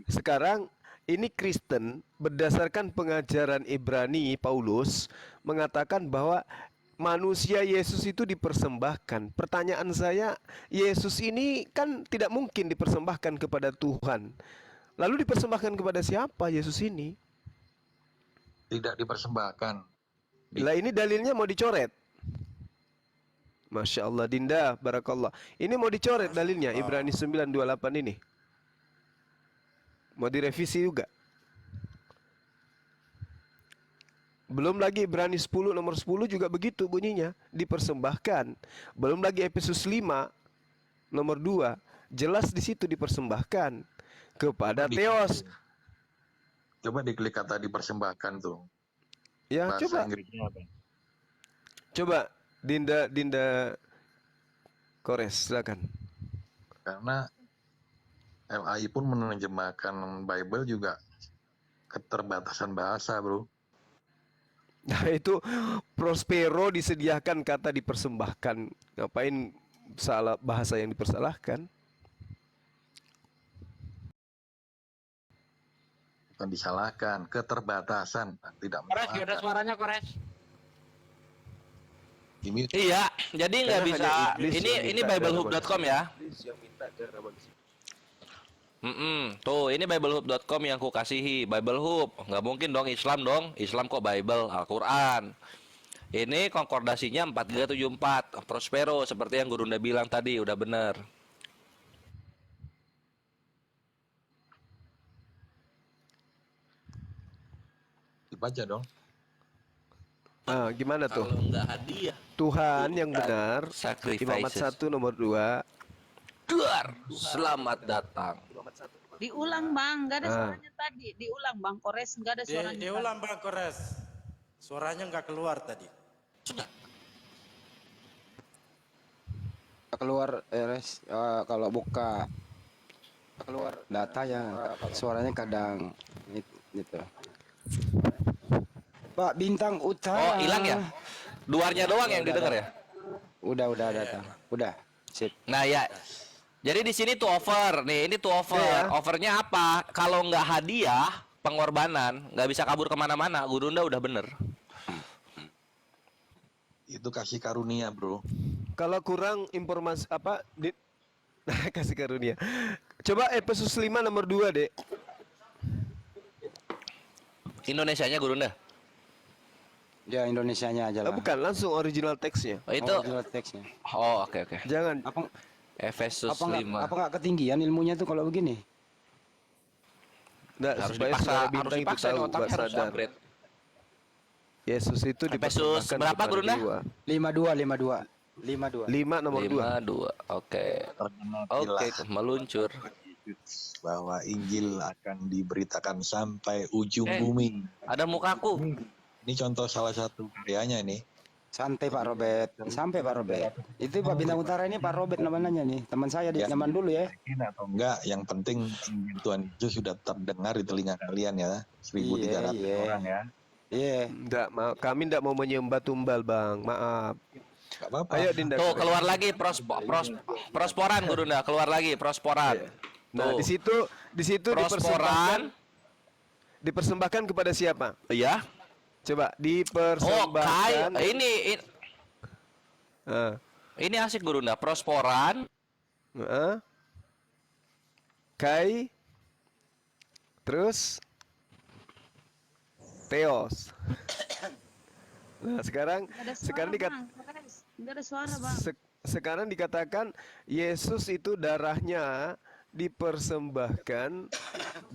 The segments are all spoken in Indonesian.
Sekarang ini Kristen berdasarkan pengajaran Ibrani Paulus mengatakan bahwa manusia Yesus itu dipersembahkan. Pertanyaan saya, Yesus ini kan tidak mungkin dipersembahkan kepada Tuhan. Lalu dipersembahkan kepada siapa Yesus ini? Tidak dipersembahkan. Lah ini dalilnya mau dicoret. Masya Allah Dinda, Barakallah. Ini mau dicoret dalilnya Ibrani 9:28 ini. Mau direvisi juga. Belum lagi Ibrani 10 nomor 10 juga begitu bunyinya, dipersembahkan. Belum lagi Efesus 5 nomor 2, jelas di situ dipersembahkan kepada Theos. Coba diklik kata dipersembahkan tuh. Ya, Bahasa coba. Inggrisnya apa? Coba Dinda Kores, silakan. Karena LAI pun menerjemahkan Bible juga keterbatasan bahasa, bro. Nah itu Prospero disediakan kata dipersembahkan. Ngapain salah bahasa yang dipersalahkan? Bukan disalahkan, keterbatasan, tidak Kores, ada menyalahkan. suaranya Kores. Ini Iya, jadi nggak Karena bisa. hanya iblis yang Ini minta biblehub.com ya. Iblis yang minta darah manusia. Tuh, ini biblehub.com yang ku kasihi. Biblehub, nggak mungkin dong Islam dong. Islam kok Bible, Al-Quran. Ini konkordasinya 4374 Prospero, seperti yang Gurunda bilang tadi, udah bener. dibaca dong. Gimana tuh? Kalau nggak hadiah, Tuhan yang benar. Imamat sacrifices. 1 nomor 2. Duar, selamat datang. Diulang bang, nggak ada suaranya tadi. Diulang bang, Kores nggak ada suaranya. Diulang Bang Kores. Suaranya nggak keluar tadi. Sudah. Keluar kalau buka keluar data ya suaranya kadang gitu. Pak Bintang Utara. Oh, hilang ya? Duarnya doang yang didengar ya? Udah data. Udah. Sip. Nah ya, jadi di sini tuh over nih, ini tuh over. Iya. Overnya apa? Kalau nggak hadiah, pengorbanan, nggak bisa kabur kemana-mana. Gurunda udah bener. Itu kasih karunia, bro. Kalau kurang informasi apa kasih karunia. Coba Efesus 5 nomor 2, Dek. Indonesianya Gurunda. Ya Indonesianya aja lah. Bukan, langsung original teksnya. Oh, itu. Original teksnya. Oh, oke. Jangan. Efesus Apa 5. nggak ketinggian ilmunya tuh kalau begini? Nggak, Harus supaya dipaksa, saudara harus Bintang itu dipaksa, tahu, otaknya Mbak harus sadar. upgrade. Yesus itu Efesus dipersembahkan berapa, kepada Gurunda? jiwa. 52. 5 nomor 2. 52. Oke. Oke, meluncur. Bahwa Injil akan diberitakan sampai ujung bumi. Ada mukaku. Ini contoh salah satu karyanya nih. Santai Pak Robert. Sampai Pak Robert. Itu Pak Bintang Utara ini Pak Robert namanya nih. Teman saya di zaman dulu ya. Atau enggak, yang penting Injil Tuhan Yesus sudah terdengar di telinga kalian ya. 1.300 orang ya. Iya. Kami tidak mau menyembah tumbal, Bang. Maaf. Gak apa-apa. Ayo Dinda. Tuh, keluar lagi prosporan Gurunda, keluar lagi prosporan. Nah, Tuh. di situ Prosporan. dipersembahkan kepada siapa? Ya. Coba Oh, dipersembahkan. Ini asik Gurunda, prosporan. Kai. Terus Theos. Nah, sekarang Nggak ada suara bang. sekarang dikatakan Yesus itu darahnya dipersembahkan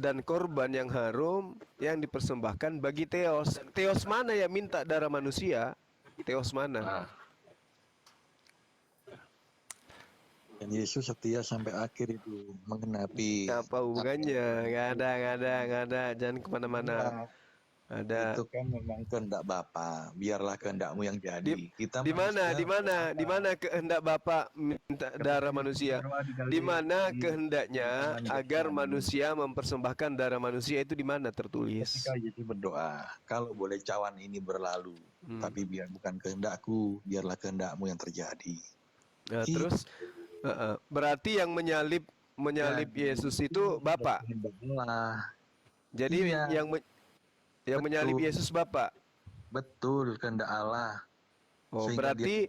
dan korban yang harum yang dipersembahkan bagi Theos. Theos mana yang minta darah manusia? Theos mana? Dan Yesus setia sampai akhir itu menggenapi. Apa hubungannya? Nggak ada. Jangan kemana-mana. Ada. Itu kan memang kehendak Bapa. Biarlah kehendakmu yang jadi. Kita Di mana kehendak Bapa minta darah manusia? Di mana kehendaknya agar manusia mempersembahkan darah manusia itu di mana tertulis? Ketika Yesus berdoa, kalau boleh cawan ini berlalu, tapi biar bukan kehendakku, biarlah kehendakmu yang terjadi. Nah, terus berarti yang menyalib menyalib Yesus itu Bapak. Allah. Jadi Iya. yang menyalib Betul. Yesus Bapak. Betul, kehendak Allah. Oh, Sehingga dia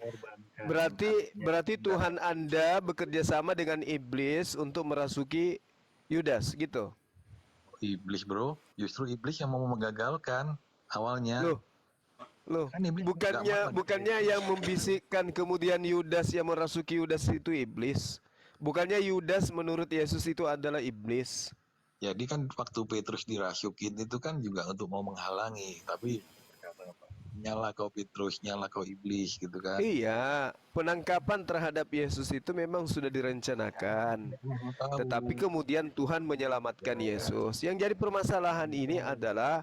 berarti Tuhan Anda bekerja sama dengan iblis untuk merasuki Yudas gitu. iblis, bro. Justru iblis yang mau menggagalkan awalnya. Loh, Kan iblis bukannya yang membisikkan kemudian Yudas yang merasuki Yudas itu iblis. Bukannya Yudas menurut Yesus itu adalah iblis. Jadi kan waktu Petrus dirasukin itu kan juga untuk mau menghalangi, tapi nyala kau Petrus, nyala kau iblis gitu kan. Iya, penangkapan terhadap Yesus itu memang sudah direncanakan. Tetapi kemudian Tuhan menyelamatkan Yesus. Yang jadi permasalahan ini adalah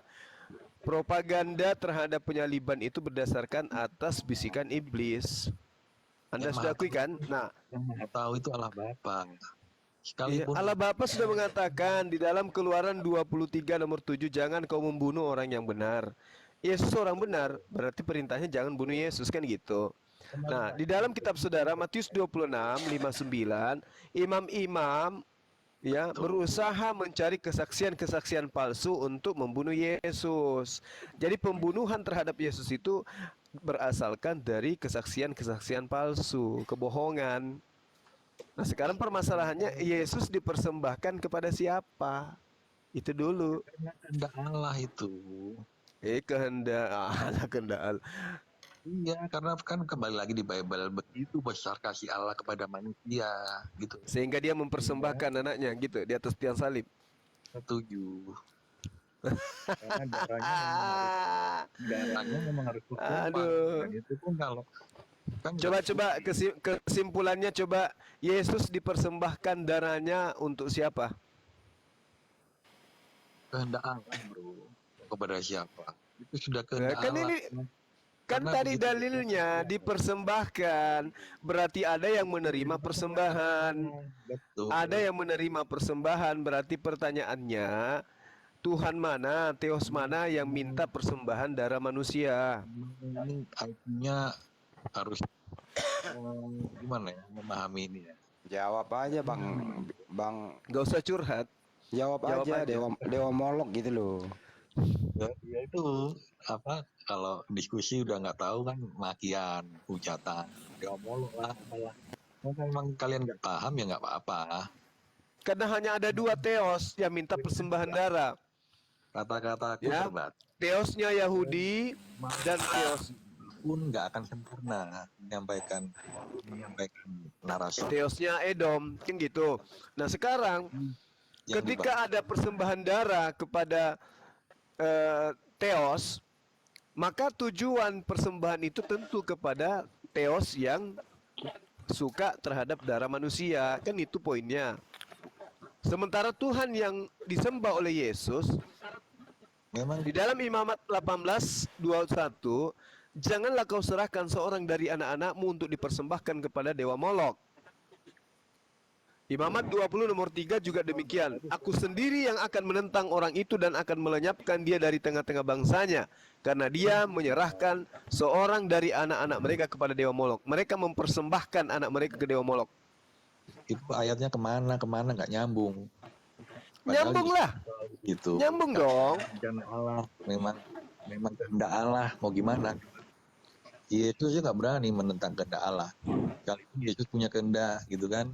propaganda terhadap penyaliban itu berdasarkan atas bisikan iblis. Anda Yang sudah maha akui kan? Nah, yang maha tahu itu Allah Bapa. iya, Sekalipun Allah Bapa sudah mengatakan di dalam Keluaran 23 nomor 7, jangan kau membunuh orang yang benar. Yesus orang benar, berarti perintahnya jangan bunuh Yesus kan gitu. Nah, di dalam kitab saudara Matius 26:59, imam-imam ya berusaha mencari kesaksian-kesaksian palsu untuk membunuh Yesus. Jadi pembunuhan terhadap Yesus itu berasalkan dari kesaksian-kesaksian palsu, kebohongan. Nah, sekarang permasalahannya Yesus dipersembahkan kepada siapa? Itu dulu. kehendak Allah itu. Kehendak Allah, kehendak Allah. Iya, karena kan kembali lagi di Bible begitu besar kasih Allah kepada manusia gitu. Sehingga dia mempersembahkan anaknya gitu di atas tiang salib. Setuju. Karena darahnya memang harus berkorban. Aduh. Dan itu pun kalau kan Coba kesimpulannya coba, Yesus dipersembahkan darahnya untuk siapa? kehendak Allah, bro. Kepada siapa? Itu sudah Nah, kehendak kan Allah. ini kan Karena tadi begitu dalilnya dipersembahkan, berarti ada yang menerima persembahan. betul. Ada yang menerima persembahan, berarti pertanyaannya, Tuhan mana, Theos mana yang minta persembahan darah manusia? Ini artinya harus gimana ya memahami ini ya. Jawab aja bang, Gak usah curhat. jawab Jawab aja, aja. dewa molok gitu loh. Ya itu apa kalau diskusi udah nggak tahu kan makian, hujatan, diomolog lah apalah. Kalau memang kalian nggak paham ya nggak apa-apa. Karena hanya ada dua Theos yang minta persembahan darah. Kata-kata aku Ya. terbatas Theosnya Yahudi dan Theos pun nggak akan sempurna menyampaikan narasi. Theosnya Edom, kan gitu. Nah sekarang Yang ketika ada persembahan darah kepada Theos, maka tujuan persembahan itu tentu kepada Theos yang suka terhadap darah manusia, kan itu poinnya. Sementara Tuhan yang disembah oleh Yesus memang di dalam Imamat 18:21, janganlah kau serahkan seorang dari anak-anakmu untuk dipersembahkan kepada dewa Molok. Imamat 20 nomor 3 juga demikian. Aku sendiri yang akan menentang orang itu dan akan melenyapkan dia dari tengah-tengah bangsanya, karena dia menyerahkan seorang dari anak-anak mereka kepada dewa Molok. Mereka mempersembahkan anak mereka ke dewa Molok. itu ayatnya kemana nggak nyambung. Nyambung lah, Gitu. nyambung dong. Rencana Allah memang kehendak Allah mau gimana? Yesus juga nggak berani menentang kehendak Allah. Kali ini Yesus punya kehendak gitu kan?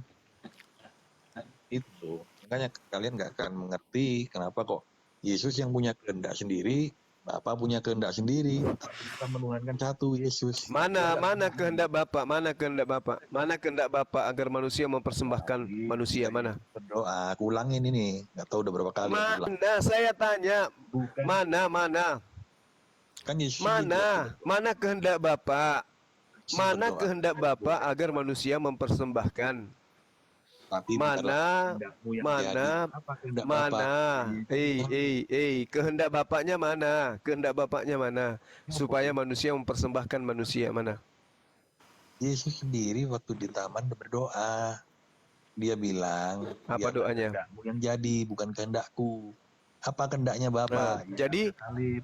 Itu makanya kalian nggak akan mengerti kenapa kok Yesus yang punya kehendak sendiri, Bapa punya kehendak sendiri, tapi kita menuhankan satu Yesus. Mana kehendak Bapak? Mana kehendak Bapak? Mana kehendak Bapak agar manusia mempersembahkan manusia? Mana? Berdoa, aku ulangin ini, nggak tahu udah berapa kali. aku ulang. Mana? Saya tanya. Bukan. Mana? Kan Yesus sendiri Mana kehendak Bapak? Mana berdoa. kehendak Bapak agar manusia mempersembahkan? Tapi Mana? kehendakmu yang Mana? jadi. Apa kehendak Bapa? Mana? Kehendak Bapaknya mana? Kehendak Bapaknya mana? Supaya manusia mempersembahkan manusia mana? Yesus sendiri waktu di taman berdoa, dia bilang, Apa "Biarlah doanya? kehendakmu yang jadi, bukan kehendakku." Apa kehendaknya Bapa? Nah, jadi Salib.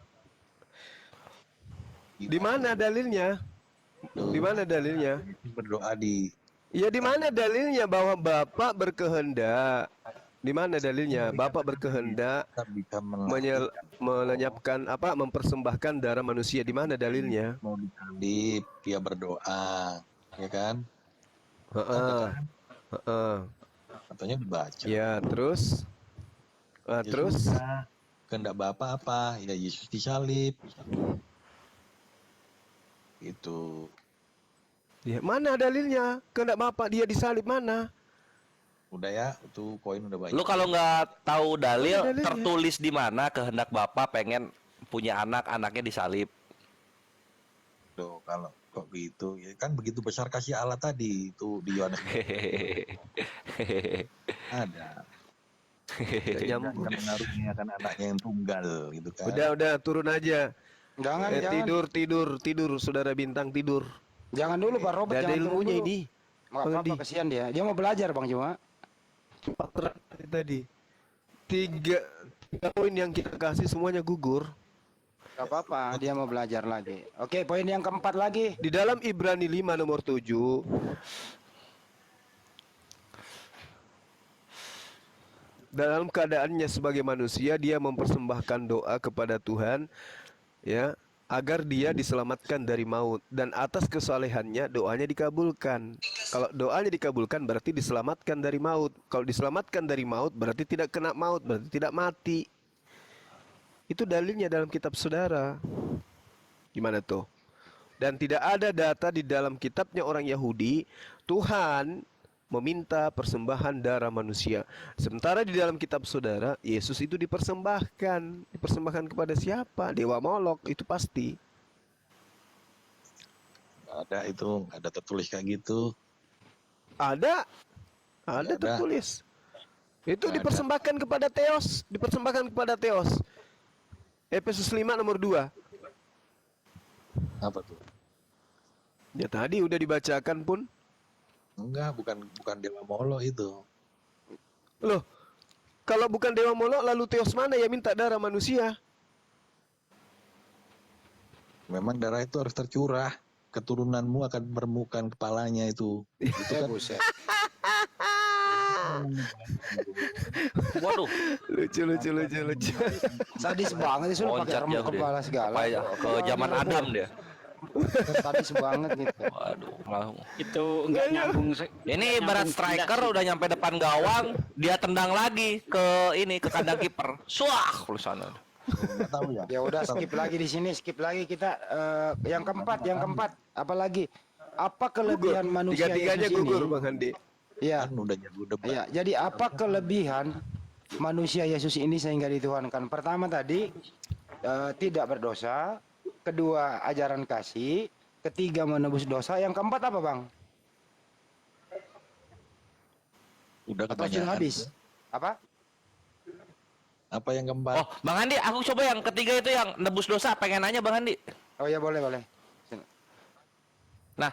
di mana dalilnya? Di mana dalilnya? Yesus berdoa di Ya di mana dalilnya bahwa Bapak berkehendak? Di mana dalilnya? Bapak berkehendak Kita bisa melatih melenyapkan apa? Mempersembahkan darah manusia. Di mana dalilnya? mau disalib, dia berdoa, ya kan? Heeh. Heeh. Katanya dibaca. Ya, terus? Ah, Ya terus? sudah. Kehendak Bapak apa? Ya Yesus disalib. Itu. Ya, mana dalilnya? Kehendak Bapak dia disalib mana? Udah ya, itu poin udah banyak. Lu kalau nggak tahu dalil, Ada dalilnya. tertulis di mana kehendak Bapak pengen punya anak, anaknya disalib. Tuh, kalau kok gitu, ya kan begitu besar kasih Allah tadi itu di Yohanes ada. Nggak nyambung. Akan mengaruniakan kan anaknya yang tunggal gitu kan. Udah, turun aja. Jangan, jangan. Tidur, saudara bintang tidur. Jangan dulu Pak Robert, Gak ada jangan turun ilmunya dulu. ini. Nggak Bang apa-apa, Andi. kasihan dia. Dia mau belajar Bang cuma. Tadi tiga poin yang kita kasih semuanya gugur. Gak apa-apa, dia mau belajar lagi. Oke, poin yang keempat lagi. Di dalam Ibrani 5 nomor 7, dalam keadaannya sebagai manusia dia mempersembahkan doa kepada Tuhan, ya, agar dia diselamatkan dari maut, dan atas kesalehannya doanya dikabulkan. Kalau doanya dikabulkan berarti diselamatkan dari maut. Kalau diselamatkan dari maut berarti tidak kena maut, berarti tidak mati. Itu dalilnya dalam kitab saudara. Gimana tuh? Dan tidak ada data di dalam kitabnya orang Yahudi Tuhan meminta persembahan darah manusia. Sementara di dalam kitab saudara, Yesus itu dipersembahkan. Dipersembahkan kepada siapa? Dewa Molok, itu pasti. Nggak ada itu, nggak ada tertulis kayak gitu. Ada Ada. tertulis. Itu Ada. dipersembahkan kepada Theos, dipersembahkan kepada Theos. Efesus 5 nomor 2. Apa tuh? Ya tadi udah dibacakan pun. Enggak, bukan Dewa Molo itu. Loh, kalau bukan Dewa Molok lalu Theos mana yang minta darah manusia? Memang darah itu harus tercurah. Keturunanmu akan meremukan kepalanya itu. Itu kan Buset. Waduh, Lucu. Sadis banget sih lu pakai loncat remuk jauh dia. kepala segala. Apa ya, ke zaman Adam dia. Sadis banget gitu. Waduh, malah. Itu nggak nyambung. Ini ibarat striker udah nyampe depan gawang, dia tendang lagi ke ini ke kandang kiper. Suah, ke sana. nggak tahu ya. Ya udah skip lagi di sini, skip lagi kita yang keempat, apa lagi? Apa kelebihan manusia Tiga-tiganya Yesus ini? gugur Bang Handi. Iya. Kan udah jago debat. Iya, jadi apa kelebihan manusia Yesus ini sehingga dituhankan? Pertama tadi tidak berdosa, kedua ajaran kasih, ketiga menebus dosa, yang keempat apa Bang? Udah Atau sudah kebanyakan. habis? Apa? Apa yang keempat? Oh, Bang Andi, aku coba yang ketiga itu yang nebus dosa. Pengen nanya Bang Andi. Oh ya boleh. Nah,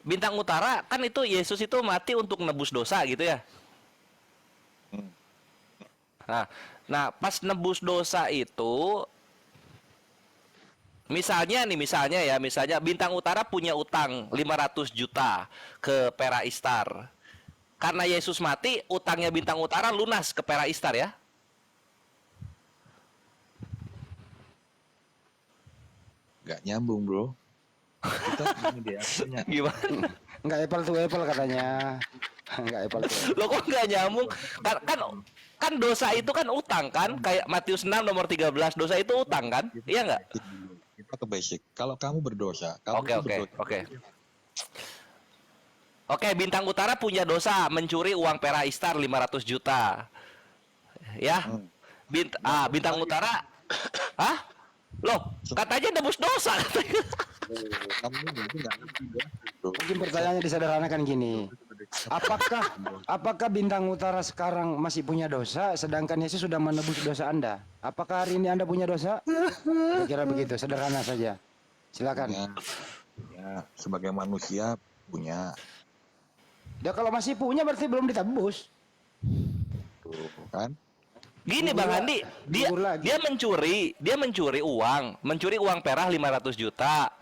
bintang utara kan itu Yesus itu mati untuk nebus dosa gitu ya. Nah, pas nebus dosa itu, misalnya bintang utara punya utang 500 juta ke Pera Istar. Karena Yesus mati, utangnya bintang utara lunas ke Pera Istar ya. Nggak nyambung bro. Kita ini dia punya. Gimana? Enggak apple to apple katanya. Enggak apple to apple. Lo kok nggak nyambung? Kan dosa itu kan utang kan? Kayak Matius 6 nomor 13, dosa itu utang kan? Iya nggak? Kita ke basic. Kalau kamu berdosa, kamu Oke, itu oke, berdosa. oke. Oke, bintang utara punya dosa mencuri uang Pera Istar 500 juta. Ya. Bintang utara Hah? Loh, katanya nebus dosa katanya. Kamu itu nggak ngerti ya, bro. Mungkin pertanyaannya disederhanakan gini. Apakah bintang utara sekarang masih punya dosa sedangkan Yesus sudah menebus dosa Anda? Apakah hari ini Anda punya dosa? Kira begitu, sederhana saja. Silakan. Ya, sebagai manusia punya. Ya kalau masih punya berarti belum ditebus. Tuh, kan? Gini Bang Andi, gugur lagi. dia mencuri uang Perak 500 juta.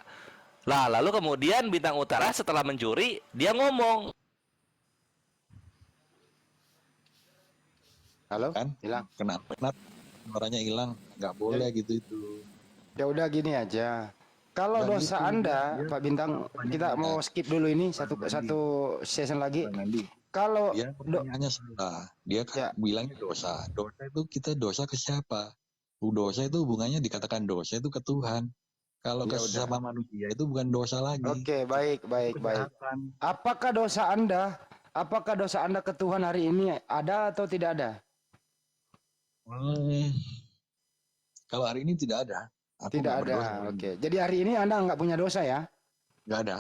Lah, lalu kemudian bintang utara setelah mencuri, dia ngomong, Halo? kan? Hilang. Kena penat, suaranya hilang, nggak boleh gitu itu. Ya udah gini aja. Kalau Nggak dosa gitu, Anda, dia Pak Bintang, kita mau skip dulu ini satu season lagi. Bang Andi. Kalau Dia pertanyaannya salah. Dia kan ya, bilangnya dosa. Dosa itu kita dosa ke siapa? Dosa itu hubungannya dikatakan dosa itu ke Tuhan. Kalau ke ya udah. sesama manusia itu bukan dosa lagi. Oke, baik, baik, Itu baik. kejahatan. Apakah dosa Anda ke Tuhan hari ini ada atau tidak ada? Hmm, kalau hari ini tidak ada. Aku Tidak nggak ada. berdosa. Oke. Jadi hari ini Anda nggak punya dosa ya? Nggak ada.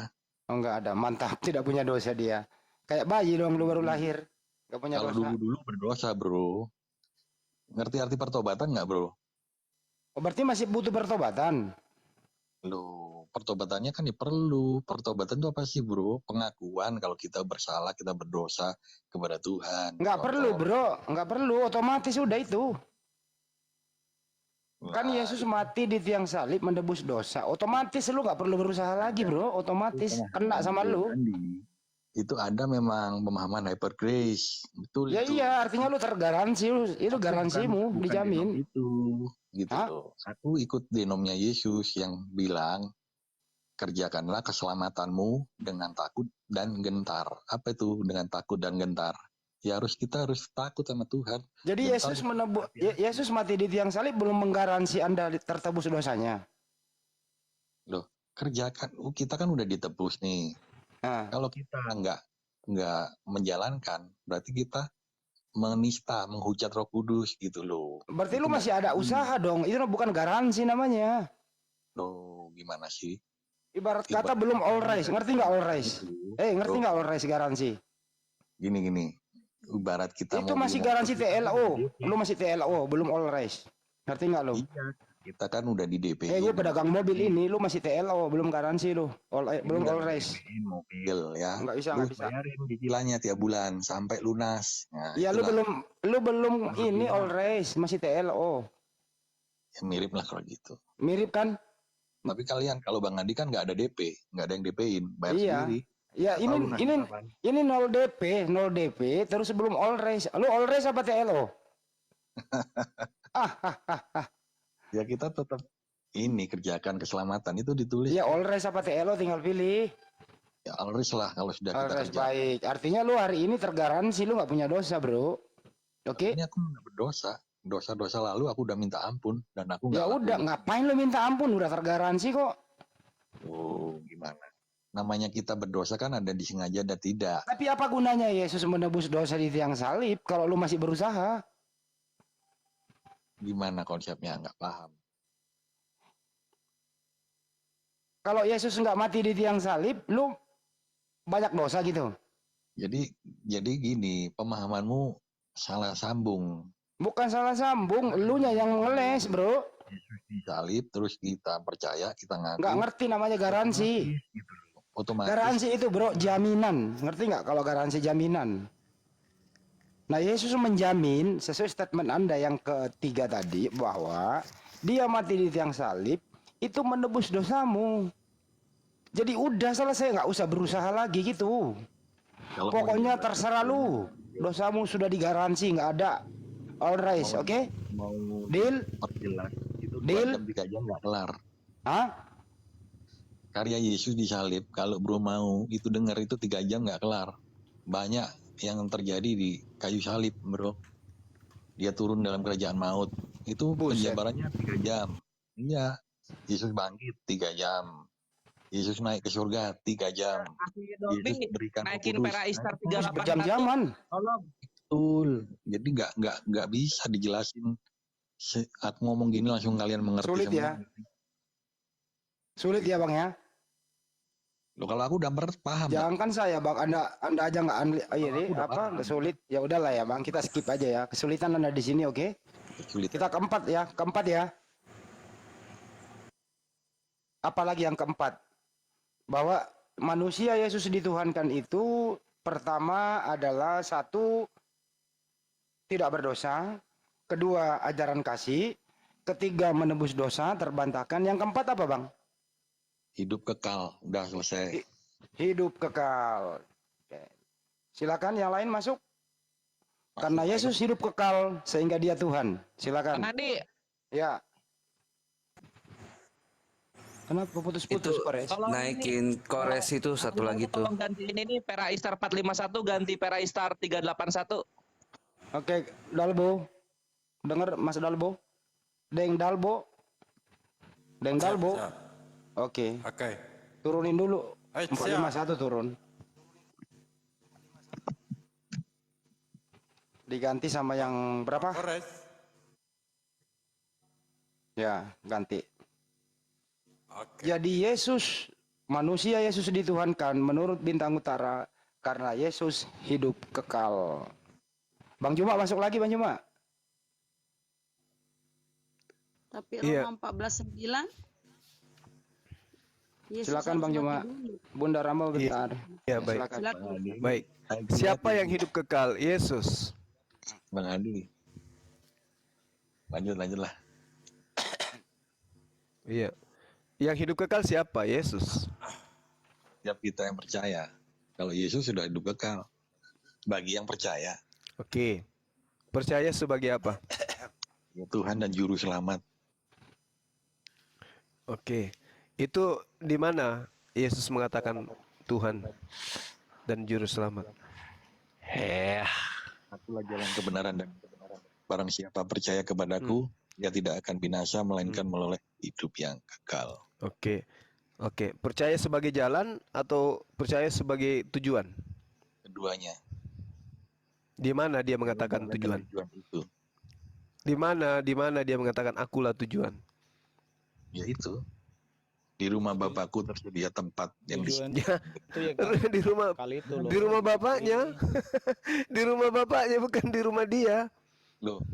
Oh, nggak ada. Mantap, tidak punya dosa dia. Kayak bayi dong, lu baru lahir. Nggak punya Kalau dosa. dulu berdosa, bro. Ngerti arti pertobatan nggak, bro? Oh, berarti masih butuh pertobatan. Loh, pertobatannya kan perlu. Pertobatan itu apa sih, bro? Pengakuan kalau kita bersalah, kita berdosa kepada Tuhan. Nggak perlu, Contoh. bro. Nggak perlu. Otomatis udah itu. Kan Nah, Yesus mati di tiang salib menebus dosa. Otomatis lu nggak perlu berusaha lagi, bro. Otomatis kena sama lu. Andi, itu ada memang pemahaman hyper grace. Betul Ya itu. iya, artinya lu tergaransi. Itu Aku garansimu, bukan dijamin. denom itu, gitu Hah? loh. Aku ikut denomnya Yesus yang bilang, kerjakanlah keselamatanmu dengan takut dan gentar. Apa itu dengan takut dan gentar? Ya kita harus takut sama Tuhan. Jadi Gentar Yesus mati di tiang salib belum menggaransi Anda tertebus dosanya. loh, kerjakan. Kita kan udah ditebus nih. Nah, Kalau kita nggak menjalankan, berarti kita menista, menghujat Roh Kudus gitu loh. berarti Itu lu masih ada usaha dong. Itu bukan garansi namanya. loh, gimana sih? Ibarat kata belum all rise. Ngerti nggak all rise? Ngerti nggak all rise garansi? Gini. Ibarat kita Itu mau masih beli garansi motor, TLO. Lu masih TLO, belum all rise. Ngerti nggak lu? Iya, kita kan udah di DP. Gue pedagang mobil ini, lu masih TLO, belum garansi lu. Belum all rise. Mobil ya. Nggak bisa, Lu nggak bisa. bayarin cicilannya tiap bulan sampai lunas. Nah, Iya, lu itulah. belum ini all rise, masih TLO. Ya, mirip lah kalau gitu. Mirip kan? Tapi kalian kalau Bang Andi kan nggak ada DP, nggak ada yang DP-in, bayar Iya. sendiri. Ya Nggak tahu lunasnya kapan. ini 0 DP terus sebelum all race. Lu all race apa TLO? Ya kita tetap ini kerjakan keselamatan itu ditulis. Ya all race apa TLO tinggal pilih. Ya alris lah kalau sudah All kita race kerja. baik. Artinya lu hari ini tergaransi lu nggak punya dosa, bro. Oke? Ini aku nggak berdosa. Dosa-dosa lalu aku udah minta ampun dan aku Ya nggak udah, lakuin. ngapain lu minta ampun? Udah tergaransi kok. Oh, gimana? Namanya kita berdosa kan ada disengaja dan tidak. Tapi apa gunanya Yesus menebus dosa di tiang salib kalau lu masih berusaha? Gimana konsepnya? Nggak paham. Kalau Yesus nggak mati di tiang salib, lu banyak dosa gitu. Jadi gini, pemahamanmu salah sambung. Bukan salah sambung, elunya yang ngeles, bro. Yesus disalib, terus kita percaya, kita ngaku. Nggak ngerti namanya garansi. Gitu loh. Otomatis. Garansi itu, bro, jaminan. Ngerti nggak kalau garansi jaminan? Nah, Yesus menjamin sesuai statement Anda yang ketiga tadi bahwa dia mati di tiang salib itu menebus dosamu. Jadi udah selesai, nggak usah berusaha lagi gitu. Kalau Pokoknya mau terserah lu. Dosamu sudah digaransi, nggak ada. All right, oke? mau Deal? perjelas itu Deal? 2 jam 3 jam nggak kelar. Hah? Karya Yesus disalib, kalau bro mau itu dengar itu 3 jam nggak kelar. Banyak yang terjadi di kayu salib, bro. Dia turun dalam kerajaan maut. Itu Buset. penjabarannya 3 jam. Iya. Yesus bangkit 3 jam. Yesus naik ke surga 3 jam. Yesus berikan Roh naikin Kudus. pera Istar Terus 381. berjam-jaman. Tolong. Betul. Jadi nggak bisa dijelasin. Saat ngomong gini langsung kalian mengerti. Sulit ya? Sulit ya, Bang ya? Loh, kalau aku udah paham. Jangan kan saya, Bang. Anda aja nggak ini udah apa? paham. Kesulit. Ya udahlah ya, Bang. Kita skip aja ya. Kesulitan Anda di sini, oke? Sulit. Kita keempat ya. Keempat ya. Apalagi yang keempat? Bahwa manusia Yesus dituhankan itu pertama adalah satu, tidak berdosa. Kedua, ajaran kasih. Ketiga, menebus dosa, terbantahkan. Yang keempat apa, Bang? Hidup kekal. Udah selesai. Hidup kekal. Oke. Silakan yang lain masuk. Karena Yesus hidup kekal sehingga dia Tuhan. Bang Silakan. Adi, Ya. Kenapa putus-putus, Itu Kores? tolong ini, naikin kores itu satu lagi tuh. tolong gantiin ini Pera Istar 451 ganti Pera Istar 381. Oke, Dalbo. Dengar Mas Dalbo? Deng Dalbo. Deng Dalbo. siap. Oke. Oke. Turunin dulu. Siap. 451 turun. Diganti sama yang berapa? Kores. Ya, ganti. Oke. Jadi Yesus, manusia Yesus dituhankan menurut bintang utara karena Yesus hidup kekal. Bang Juma masuk lagi, Bang Juma. Tapi Iya. Roma 14:9. Yesus Silakan harus Bang Juma. mati dulu. Bunda Rama bentar. Ya, baik. Silakan. Silakan. Baik. Siapa yang hidup kekal? Yesus. Bang Adi. Lanjutlah. Iya. Yang hidup kekal siapa? Yesus. Setiap kita yang percaya, kalau Yesus sudah hidup kekal. Bagi yang percaya, Oke. Percaya sebagai apa? ya Tuhan dan Juru Selamat. Oke. Itu di mana Yesus mengatakan Tuhan dan Juru Selamat? Akulah jalan kebenaran dan barang siapa percaya kepadaku, dia tidak akan binasa, melainkan meloleh hidup yang kekal. Oke. Oke. Percaya sebagai jalan atau percaya sebagai tujuan? Keduanya. Di mana dia mengatakan tujuan? Tujuan itu, Di mana dia mengatakan akulah tujuan? yaitu di rumah Bapakku tersedia tempat yang di Tujuan Ya, itu ya Kak, di rumah kali itu loh. di rumah bapaknya. Di rumah bapaknya bukan di rumah dia. loh.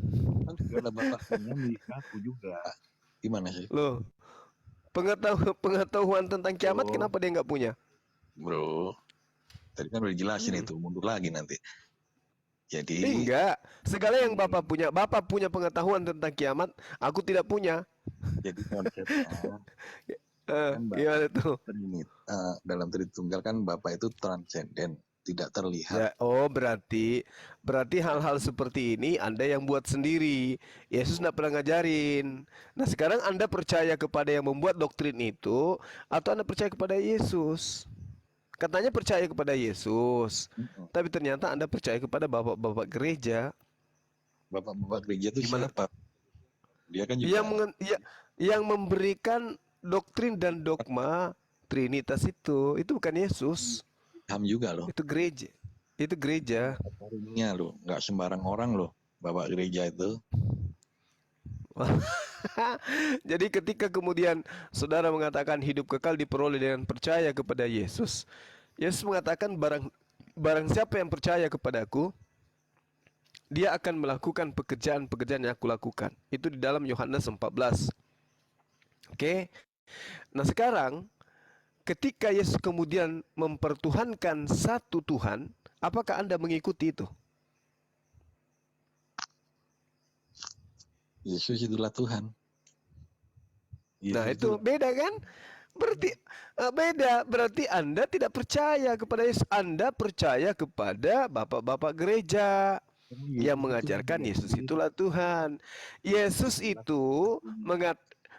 Kan segala Bapaknya milik aku juga. Gimana sih, Loh. Pengetahuan tentang kiamat Oh. kenapa dia nggak punya? bro? Tadi kan udah dijelasin itu, mundur lagi nanti. Jadi Enggak. Segala yang Bapak punya pengetahuan tentang kiamat, aku tidak punya. jadi konsepnya Kan Bapak Gimana tuh? dalam Tritunggal kan Bapak itu transenden, tidak terlihat. Ya, oh berarti hal-hal seperti ini Anda yang buat sendiri. Yesus tidak pernah ngajarin. Nah sekarang Anda percaya kepada yang membuat doktrin itu atau Anda percaya kepada Yesus? Katanya percaya kepada Yesus, tapi ternyata Anda percaya kepada bapak-bapak gereja Bapak-bapak gereja itu Gimana? siapa? Dia kan juga yang memberikan doktrin dan dogma Trinitas itu bukan Yesus, paham juga loh. itu gereja. Itu gereja. Karunia loh, nggak sembarang orang loh, Bapak gereja itu. Jadi ketika kemudian saudara mengatakan hidup kekal diperoleh dengan percaya kepada Yesus, Yesus mengatakan barang siapa yang percaya kepadaku, dia akan melakukan pekerjaan-pekerjaan yang aku lakukan. Itu di dalam Yohanes 14. Oke. Nah sekarang ketika Yesus kemudian mempertuhankan satu Tuhan, apakah Anda mengikuti itu? Yesus itulah Tuhan. Nah Yesus itu beda kan? Berarti beda. Berarti Anda tidak percaya kepada Yesus. Anda percaya kepada bapak-bapak gereja yang mengajarkan Yesus itulah Tuhan. Yesus itu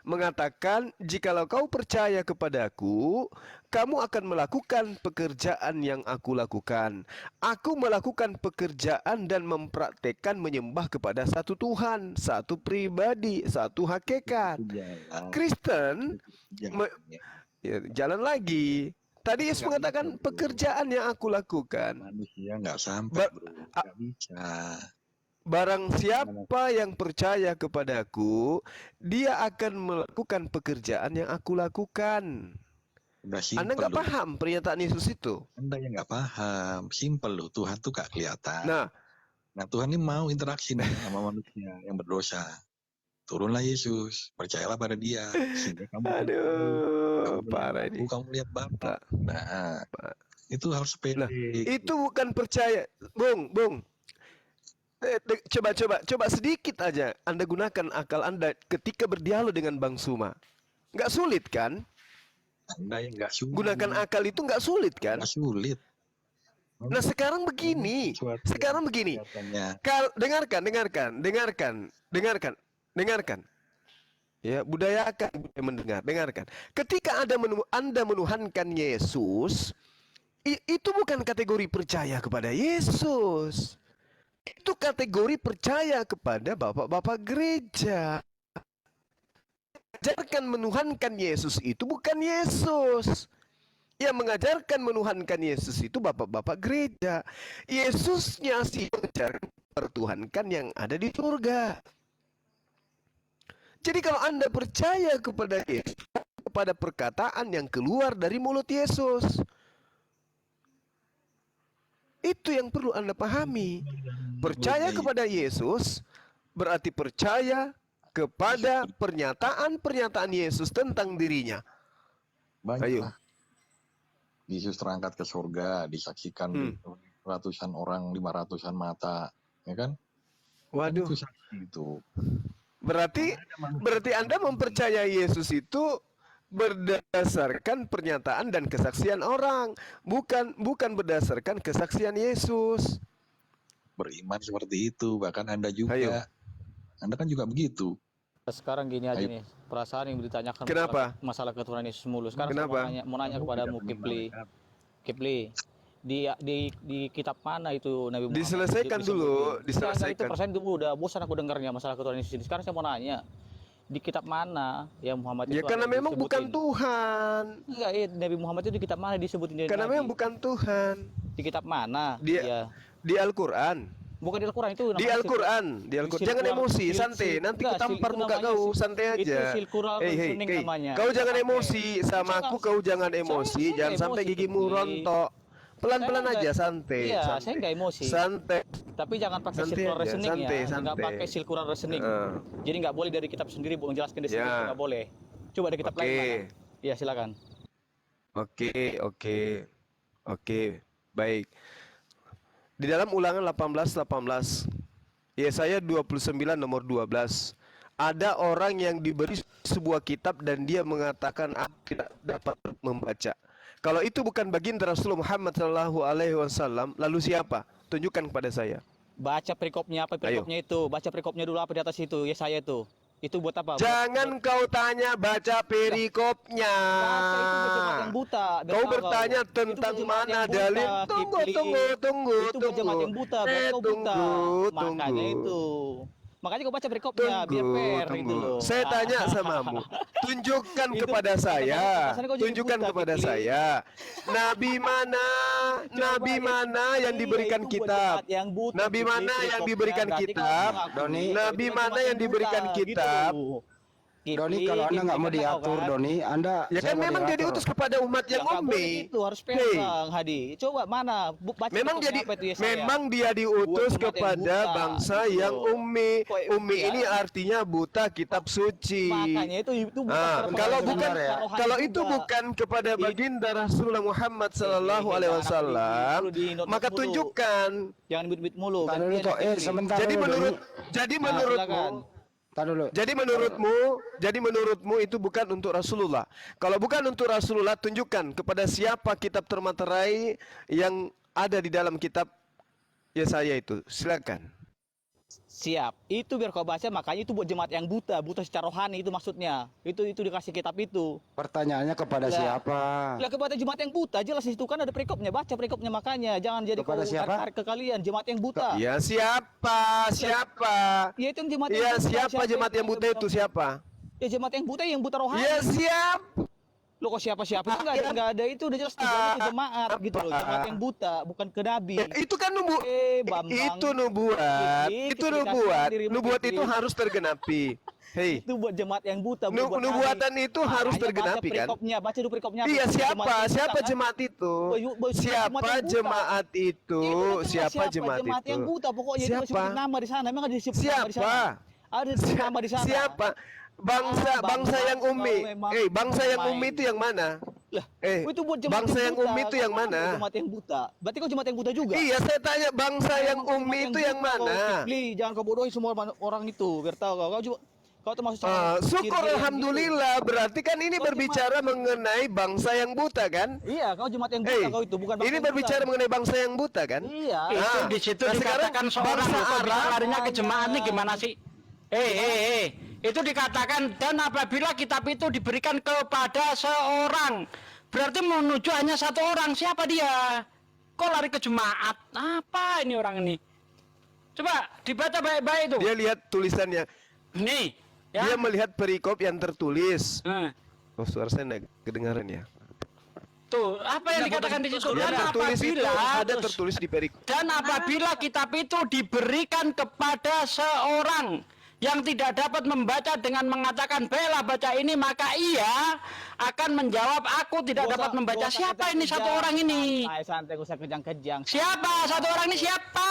mengatakan, jikalau kau percaya kepadaku, kamu akan melakukan pekerjaan yang aku lakukan. Aku melakukan pekerjaan dan mempraktekkan menyembah kepada satu Tuhan, satu pribadi, satu hakikat. Kristen jalan lagi. Tadi Yesus mengatakan pekerjaan yang aku lakukan. manusia nggak sampai, bro. Nggak bisa. Barang siapa yang percaya kepadaku, dia akan melakukan pekerjaan yang aku lakukan. Udah Anda simpel nggak loh. paham pernyataan Yesus itu? Anda yang nggak paham. Simpel loh. Tuhan tuh gak kelihatan. Nah, Nah Tuhan ini mau interaksi nih sama manusia yang berdosa. Turunlah Yesus, percayalah pada Dia, sehingga kamu aduh, parah ini. kamu lihat Bapa. Nah, itu harus sepele. Nah, itu bukan percaya, Bung. Coba sedikit aja Anda gunakan akal Anda ketika berdialog dengan Bang Suma. Nggak sulit kan? Anda yang nggak sulit. Gunakan akal itu nggak sulit kan? Nggak sulit. Nah, sekarang begini. Suatu Sekarang begini. kelihatannya. Dengarkan. Ya, budayakan budaya mendengar, dengarkan. Ketika Anda menuhankan Yesus, itu bukan kategori percaya kepada Yesus. Itu kategori percaya kepada bapak-bapak gereja. Mengajarkan menuhankan Yesus itu bukan Yesus. Yang mengajarkan menuhankan Yesus itu bapak-bapak gereja. Yesusnya sih mengajarkan pertuhankan yang ada di surga. Jadi kalau Anda percaya kepada Yesus, kepada perkataan yang keluar dari mulut Yesus, itu yang perlu Anda pahami. Percaya kepada Yesus berarti percaya kepada pernyataan-pernyataan Yesus tentang dirinya. Banyak Ayo. lah. Yesus terangkat ke surga, disaksikan ratusan orang, 500-an mata, ya kan? Waduh. Itu saksi itu. Berarti Anda mempercayai Yesus itu berdasarkan pernyataan dan kesaksian orang, bukan berdasarkan kesaksian Yesus. Beriman seperti itu, bahkan Anda juga. Ayo. Anda kan juga begitu. Sekarang gini aja Ayo. nih, perasaan yang ditanyakan Kenapa? masalah ketuhanan Yesus mulu. Sekarang Kenapa? saya mau nanya kepadamu, Kipli, di kitab mana itu Nabi Muhammad Diselesaikan dulu, Itu diselesaikan. perasaan itu udah bosan aku dengarnya masalah ketuhanan Yesus ini. Sekarang saya mau nanya, di kitab mana ya Muhammad Ya itu karena ada memang bukan disebutin? Tuhan. Enggak, Nabi Muhammad itu di kitab mana disebutin Karena Nabi? memang bukan Tuhan. Di kitab mana? Dia- Iya. Di Al-Quran. Bukan di Al-Quran itu Di namanya Al-Quran, di Al-Quran. Jangan emosi, santai. Nanti kutampar muka kau, santai Itu aja. silkural reasoning Hey, namanya. kau jangan Pakai. emosi sama aku, kau jangan Saya emosi, nggak jangan sampai emosi, gigimu Kipli. rontok. Pelan-pelan Saya aja, nggak- santai. Iya, santai. saya nggak emosi. Santai. Tapi jangan pakai Santai silkural aja, reasoning santai, ya. Nggak santai. pakai silkural reasoning. Jadi nggak boleh dari kitab sendiri menjelaskan deskripsi, Ya. nggak boleh. Coba dari kitab lain Oke. mana? Iya, silakan. Oke. Baik. Di dalam Ulangan 18:18, Yesaya 29 nomor 12, ada orang yang diberi sebuah kitab dan dia mengatakan aku tidak dapat membaca. Kalau itu bukan baginda Rasulullah Muhammad SAW, lalu siapa? Tunjukkan kepada saya. Baca perikopnya apa perikopnya itu? Baca perikopnya dulu apa di atas itu? Yesaya itu. Itu buat apa? Jangan kau tanya baca perikopnya. Baca itu buat jemaat yang buta. biar Kau tahu bertanya Itu tentang buat jemaat mana yang buta, dalil. Kipli. Tunggu. Itu buat jemaat yang buta, biar kau buta. Makanya itu. Makanya kau baca perikopnya biar fair itu loh. Saya tanya samamu. Tunjukkan Itu kepada saya. rasanya kau jadi Tunjukkan buta, kepada Kipli. saya. Nabi mana? Nabi mana yang diberikan kitab? Nabi mana yang diberikan kitab? Doni. Nabi mana yang diberikan kitab? Doni, kalau Anda nggak mau diatur, Doni, Anda Ya saya kan mau memang dia diatur. diutus kepada umat yang ummi. Itu harus fair, Hei. Bang Hadi. Coba mana? Baca Memang perikopnya dia apa itu Yesaya? memang dia diutus Buat umat yang kepada buta, bangsa gitu yang loh. ummi. Kok Ummi ya? ini artinya buta kitab suci. Makanya itu bukan Ah, secara kalau personal, bukan secara rohani kalau juga. itu bukan kepada baginda Rasulullah Muhammad sallallahu alaihi wasallam, maka tunjukkan. Jangan bit-bit mulu. Tar dulu, Tok. Sebentar Jadi dulu, menurut Doni. jadi Nah, menurutmu silakan. Tar dulu. jadi menurutmu itu bukan untuk Rasulullah. Kalau bukan untuk Rasulullah, tunjukkan kepada siapa kitab termaterai yang ada di dalam kitab Yesaya itu. Silakan. Siap. Itu biar kau baca, makanya itu buat jemaat yang buta, buta secara rohani itu maksudnya. Itu dikasih kitab itu. Pertanyaannya kepada Lah. siapa? Lah kepada jemaat yang buta jelas di situ kan ada perikopnya, baca perikopnya makanya. Jangan jadi Kepada kau siapa? tarik ke kalian jemaat yang buta. Ya siapa? Ya itu yang jemaat yang Ya buta. siapa jemaat yang buta itu siapa? Ya jemaat yang buta yang buta rohani. Ya siapa? Lo kok siapa-siapa itu nggak ada itu udah jelas tujuannya ke jemaat gitu loh, jemaat yang buta bukan ke nabi. Itu kan Bambang. itu nubuat. Kipli, Itu Kipli, nubuat. kasih dirimu, Nubuat Kipli. itu harus tergenapi. Hei, Itu buat jemaat yang buta, bukan buat nubuatan nabi. itu harus Makanya tergenapi baca kan? perikopnya, baca dulu perikopnya. Iya, Jemaat siapa? yang buta, Siapa kan? jemaat itu? Siapa jemaat itu? Siapa jemaat Jemaat yang itu? buta pokoknya itu Siapa? disebut nama di sana. Memang ada disebut nama di sana. Siapa? Ada disebut nama di sana. Siapa? Bangsa Bambang, yang ummi. kalau memang Bangsa yang main. ummi itu yang mana? Lah, Itu buat jemaat bangsa yang buta. ummi itu yang Kau mana? Jemaat yang buta. Berarti kau jemaat yang buta juga. Iya, saya tanya bangsa yang Memang ummi jemaat itu yang buta, kau, mana? Kipli. Jangan kau bodohi semua orang itu. Biar tahu kau. Kau Kau termasuk Syukur ciri-ciri alhamdulillah, berarti kan ini Kau berbicara mengenai bangsa yang buta kan? gitu. Iya, kau jemaat yang buta kau itu bukan bangsa ini yang berbicara buta. mengenai bangsa yang buta kan? Iya. Itu Ah, di situ nah sekarang dikatakan seorang bangsa buta bisa Arab larinya ke jemaat nih gimana sih? Itu dikatakan dan apabila kitab itu diberikan kepada seorang, berarti menuju hanya satu orang. Siapa dia? Kok lari ke jemaat? Apa ini orang ini? Coba dibaca baik-baik itu. dia lihat tulisannya. Nih, Dia ya. melihat perikop yang tertulis. Nah, Oh, suara saya nggak kedengaran ya. tuh, apa yang dikatakan di situ? Yang Dan tertulis itu apabila ada tertulis di perikop. Dan apabila kitab itu diberikan kepada seorang yang tidak dapat membaca dengan mengatakan bela baca ini, maka ia akan menjawab aku tidak dapat membaca. Siapa ini satu orang ini? Santai, usah kejang-kejang. Siapa satu orang ini? Siapa?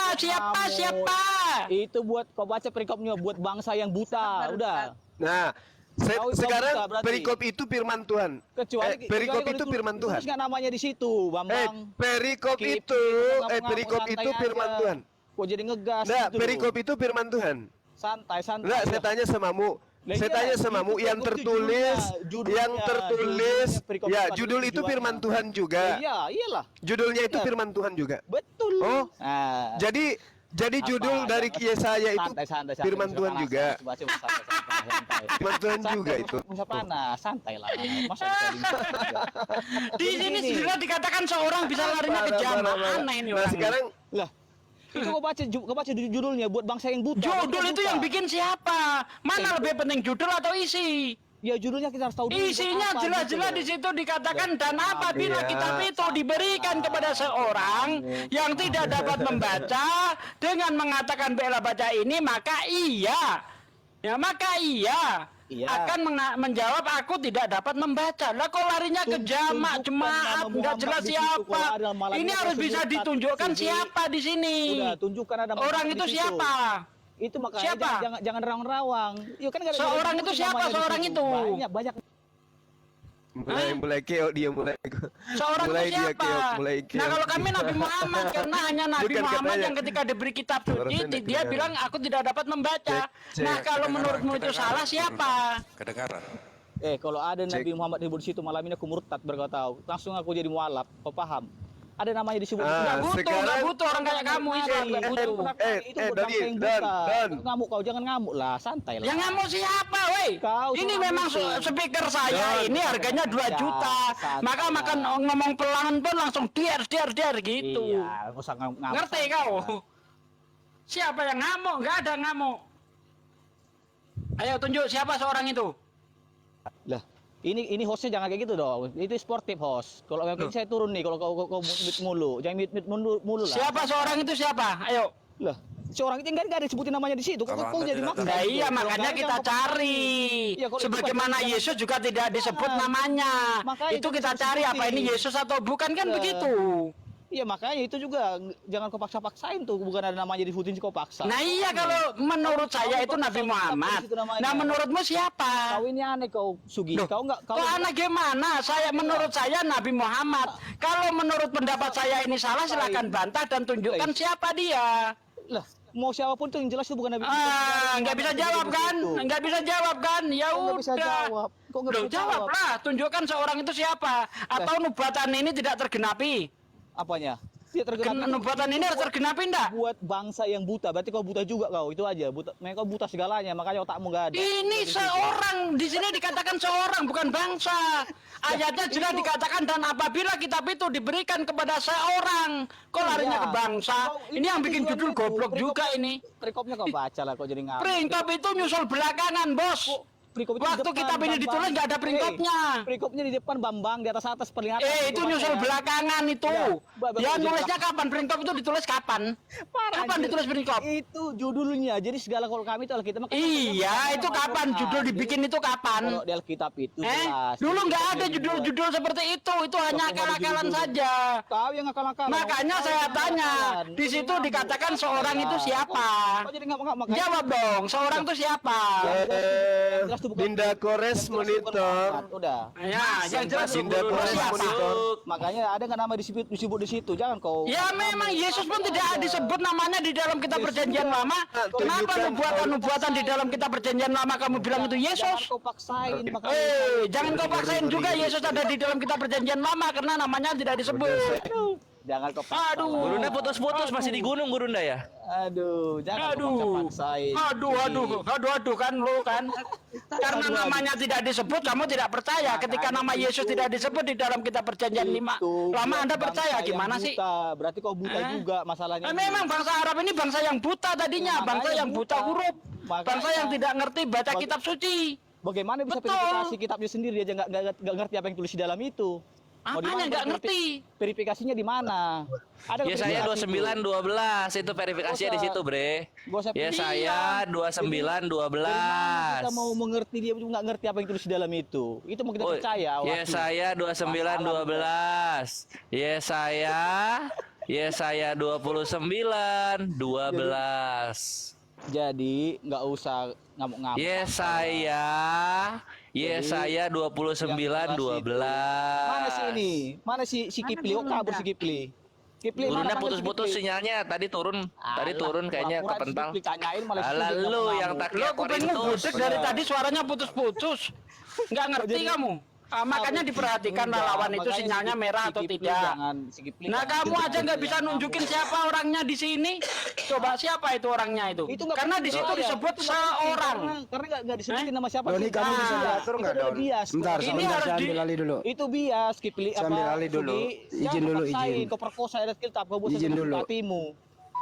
Itu buat kau baca perikopnya buat bangsa yang buta. Udah. Nah, Kau sekarang buta berarti. perikop itu firman Tuhan. Perikop itu firman Tuhan. Tulis nggak namanya di situ, Bambang. Perikop Skip. itu, Nggak perikop santai itu firman aja. Tuhan. Kok jadi ngegas Nah, gitu. perikop itu firman Tuhan. Santai. Enggak, saya tanya samamu. Lah Saya iya, tanya samamu itu yang perikop itu tertulis, judulnya, ya perikop itu judul itu tujuannya. firman Tuhan juga. Iya, iyalah. Judulnya itu Iya. firman Tuhan juga. Betul. Oh, Nah, jadi judul apa, dari Yesaya itu santai, firman usah Tuhan panas, juga. santai. Firman Tuhan juga itu. Usah panas, santai lah. Masa bisa juga. Di sini sudah dikatakan seorang bisa larinya ke jamaah. Aneh ini Nah, orang. sekarang Lah, itu kau baca judulnya buat bangsa yang buta. Judul bukan itu buta. yang bikin siapa? Mana lebih penting judul atau isi? Ya judulnya kita harus tahu dulu. Isinya apa jelas-jelas gitu di situ dikatakan dan apabila Iya. kitab itu diberikan kepada seorang yang tidak dapat membaca dengan mengatakan bela baca ini, maka ia Iya. akan menjawab aku tidak dapat membaca. Lah kok larinya ke jamaah jemaat nggak jelas siapa. Ini harus bisa ditunjukkan siapa di sini. Udah tunjukkan ada Orang Muhammad itu di situ. siapa? Itu makanya Siapa? jangan rawang-rawang. Iya kan nggak ada- Seorang nggak itu ada siapa? namanya di Seorang situ. itu. Banyak. mulai keok dia mulai. Seorang mulai itu dia siapa? keok, mulai keok. Nah kalau kami Nabi Muhammad karena hanya Nabi Bukan Muhammad katanya. yang ketika diberi kitab Suara suci saya nggak dia kedengaran. bilang aku tidak dapat membaca. Cek. Nah kalau menurutmu itu salah siapa? Kedengaran. Kalau ada Nabi Muhammad disebut di situ malam ini aku murtad berkata langsung aku jadi mualaf. Kau paham? Ada namanya disebut. Ah, Nggak butuh orang kayak kamu Islam nggak butuh. Itu buat bangsa yang buta. Ngamuk kau jangan ngamuk lah, santai lah. Yang ngamuk siapa, woi? Kau Ini sama memang itu. speaker saya ini harganya 2 juta. santai Maka lah. makan ngomong pelan pun langsung der gitu. Iya, nggak usah ngamuk. Ngerti kau? Siapa yang ngamuk? Nggak ada ngamuk. Ayo tunjuk siapa seorang itu. Lah, ini hostnya jangan kayak gitu dong. Itu sportif host. Kalau kayak saya turun nih, kalau kau mute mulu, jangan mute mulu lah. Siapa seorang itu siapa? Ayo. Lah, seorang itu enggak ada disebutin namanya di situ. Kok kau jadi maksa? Nah iya makanya kita cari. Iya, kalau itu Sebagaimana jangan- Yesus juga tidak disebut namanya. Makanya Itu itu kita bisa cari apa ini disebutin. Yesus atau bukan kan Iya. begitu. Iya makanya itu juga jangan kau paksa-paksain tuh, bukan ada namanya disebutin kau paksa. Nah iya kalau menurut saya itu Nabi Muhammad. Nah menurutmu siapa? Kau ini aneh kau Sugi. Loh, Kau enggak Kok anak gimana? Menurut saya Nabi Muhammad. Kalau menurut pendapat saya ini salah silakan bantah dan tunjukkan siapa dia. lah, mau siapapun tuh yang jelas itu bukan Nabi. Nggak bisa jawab kan? Nggak bisa jawab kan? Ya Kok nggak bisa udah. jawab? Kok nggak Loh, bisa jawab jawab? lah. Tunjukkan seorang itu siapa. Atau nubuatan ini tidak tergenapi. Apanya? Dia tergenapi. Nubuatan ini harus tergenapi enggak? Buat bangsa yang buta, berarti kau buta juga kau, itu aja. Buta, mereka buta segalanya, makanya otakmu nggak ada. Ini seorang, di sini dikatakan seorang bukan bangsa. Ayatnya jelas dikatakan dan apabila kitab itu diberikan kepada seorang, kok larinya Iya. ke bangsa? Ini yang bikin judul goblok juga ini. Perikopnya kau baca lah, kau jadi ngapa? Peringkop itu nyusul belakangan, Bos. Perikop itu di Waktu depan, kitab ini Bambang. ditulis nggak ada peringkopnya. Perikopnya di depan Bambang, di atas peringatan. Itu nyusul belakangan itu. Ya nulisnya kapan? Peringkop itu ditulis kapan? Kapan ditulis peringkop? Itu judulnya. Jadi segala kalau kami itu Alkitab. Iya, itu kapan? Judul dibikin itu kapan? Kalau di Alkitab itu jelas. Dulu nggak ada judul-judul seperti itu hanya akal-akalan saja. Kau yang akal-akalan. Makanya saya tanya, di situ dikatakan seorang itu siapa? Kau jadi nggak makanya. Jawab dong, seorang itu siapa? Jelas jelas tuh bukan. Dinda Kores yang jelas tuh bukan monitor. Muhammad. Udah. Ya, yang jelas Dinda itu Kores siapa? monitor. Makanya ada nggak nama disebut di situ. Jangan kau. Ya memang Yesus pun tidak disebut namanya di dalam kitab perjanjian lama. Kenapa tunjukkan nubuatan-nubuatan di dalam kitab perjanjian lama kamu bilang itu Jangan Yesus? kau paksain. Makanya. Jangan kau paksain juga Yesus ada di dalam kitab perjanjian lama karena namanya tidak disebut. Jangan kau paksain. Aduh. Gurunda putus-putus masih di gunung Gurunda ya? Aduh, jangan kau paksain. Aduh kan lu kan. Karena namanya tidak disebut kamu tidak percaya. Ketika nama Yesus tidak disebut di dalam kitab perjanjian lama Anda percaya gimana sih? Berarti kau buta juga masalahnya. Memang bangsa Arab ini bangsa yang buta tadinya, bangsa yang buta huruf, bangsa yang tidak ngerti baca kitab suci. Bagaimana bisa Betul. verifikasi kitabnya sendiri dia nggak ngerti apa yang tulis di dalam itu? Mau di Apanya mana nggak ngerti? Verifikasinya di mana? Ada Ya saya 2912 itu verifikasinya di situ, Bre. Ya saya 2912. Kita mau mengerti dia nggak ngerti apa yang tulis di dalam itu. Itu mau kita Oh, percaya. ya saya 2912. Ya saya 2912. Jadi nggak usah ngamuk-ngamuk. Ya saya 2912. Mana sih ini? Mana si Kipli? Oh, kabur si Kipli. Kipli Gurunda mana putus-putus si Kipli? sinyalnya tadi turun kayaknya Pura-pura kepentang. si Kipli tanyain malah si Alah Kipli lu ngamuk-ngamuk. yang Lo taknya kupingmu Korintus. budek dari tadi suaranya putus-putus. Nggak ngerti kamu. Makanya diperhatikan lawan itu Makanya sinyalnya si merah atau Kipli tidak. jangan, si Kipli Nah jangan kamu aja nggak bisa nunjukin siapa orangnya di sini. Coba siapa itu orangnya itu? Itu nggak Karena penting di situ saya. disebut Itu nggak penting, seorang. karena nggak disebutin nama siapa. Doni, kamu bisa Ah, diatur nggak, Itu udah Don? bias. Sebentar, Ini sebentar, harus saya di- ambil alih dulu. Itu bias Kipli Saya ambil alih dulu. Izin dulu, izin. Kau perkosa ada kitab kau buat Izin dulu. hatimu.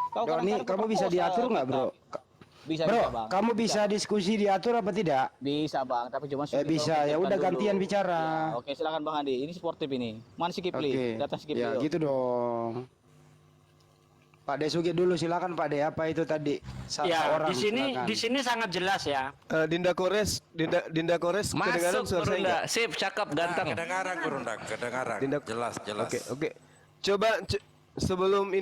Kau Doni, kadang-kadang kamu kau bisa perkosa diatur nggak, kitab. bro? Bisa, Bro, bisa, Bang. kamu bisa diskusi diatur apa tidak? Bisa, Bang, tapi cuma Bisa, ya udah gantian bicara. Oke, silakan Bang Andi. Ini sportif ini. Mana si Kipli? Oke, Datang si Kipli. ya yuk. gitu dong. Pak De Sugit dulu, silakan Pak De. Apa itu tadi? Satu Ya, orang, silakan. di sini sangat jelas ya. Dinda Kores kedengaran Masuk suara saya nggak? Gurunda. Sip, cakep, ganteng. Kedengaran Gurunda, kedengaran. Dinda- Jelas. Oke. Coba sebelum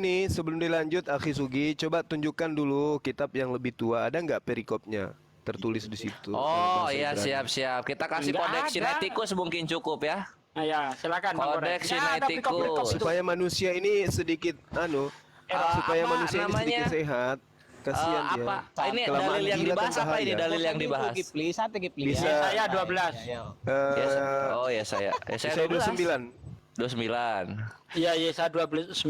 dilanjut Akhi Sugi, coba tunjukkan dulu kitab yang lebih tua. Ada nggak perikopnya tertulis di situ? Oh Bahasa iya Ibrani. siap. Kita kasih Nggak kodeks ada. Sinaiticus mungkin cukup ya. Nah, ya, silakan Bang Kores. Kodeks Nggak ada Sinaiticus. perikop-perikop itu. Supaya manusia ini sedikit supaya apa manusia ini sedikit namanya? sehat. Kasihan dia. Apa? Ini Kelamaan dalil yang gila kan dibahas apa ini bahaya. dalil yang Gitu, dibahas? Kipli, santai Kipli. Bisa. ya. Saya 12. Oh ya saya. Saya Saya 29. 29. 29. Iya, saya 12.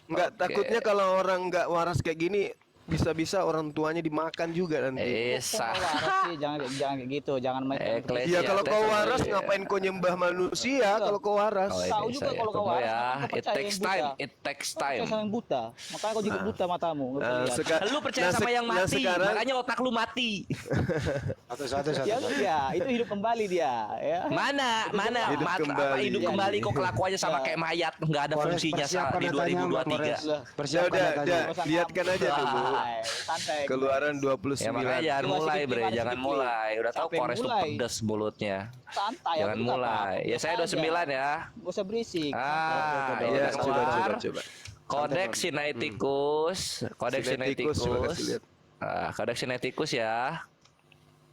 Enggak, Oke. takutnya kalau orang nggak waras kayak gini bisa-bisa orang tuanya dimakan juga nanti. Esa. Kok waras sih? Jangan kayak gitu, jangan main. Iya, kalau kau waras ya. ngapain kau nyembah manusia kalau kau waras? Oh, Tahu ini juga saya kalau kau tunggu waras, ya. kenapa It percaya takes yang time. buta? It takes Kau percaya time. sama yang buta, makanya kau juga buta matamu. Nggak bisa lihat. Lu percaya sama yang nah mati, sekarang makanya otak lu mati. Satu. Ya udah, itu hidup kembali dia, ya. Mana Hidup apa kembali. hidup kembali kok kelakuannya sama Ya. kayak mayat, nggak ada Kores, fungsinya persiapkan di datanya, Mbak 2023. Kores. ya Persiapkan udah, datanya. lihatkan aja dulu. Santai. Keluaran 29. Ya makanya jangan Coba mulai, sedikit, Bre, mari jangan sedikit. mulai. Udah tahu Siapa yang Kores tuh mulai? pedes mulutnya. Santai. Jangan aku nggak mulai. apa-apa. Ya saya Biasa 29 ya. aja. Nggak usah berisik. Ah, Ya, udah keluar. coba. Kodeks Sinaiticus, Kodeks Sinaiticus, coba Sinaiticus. kasih lihat. Kodeks Sinaiticus ya.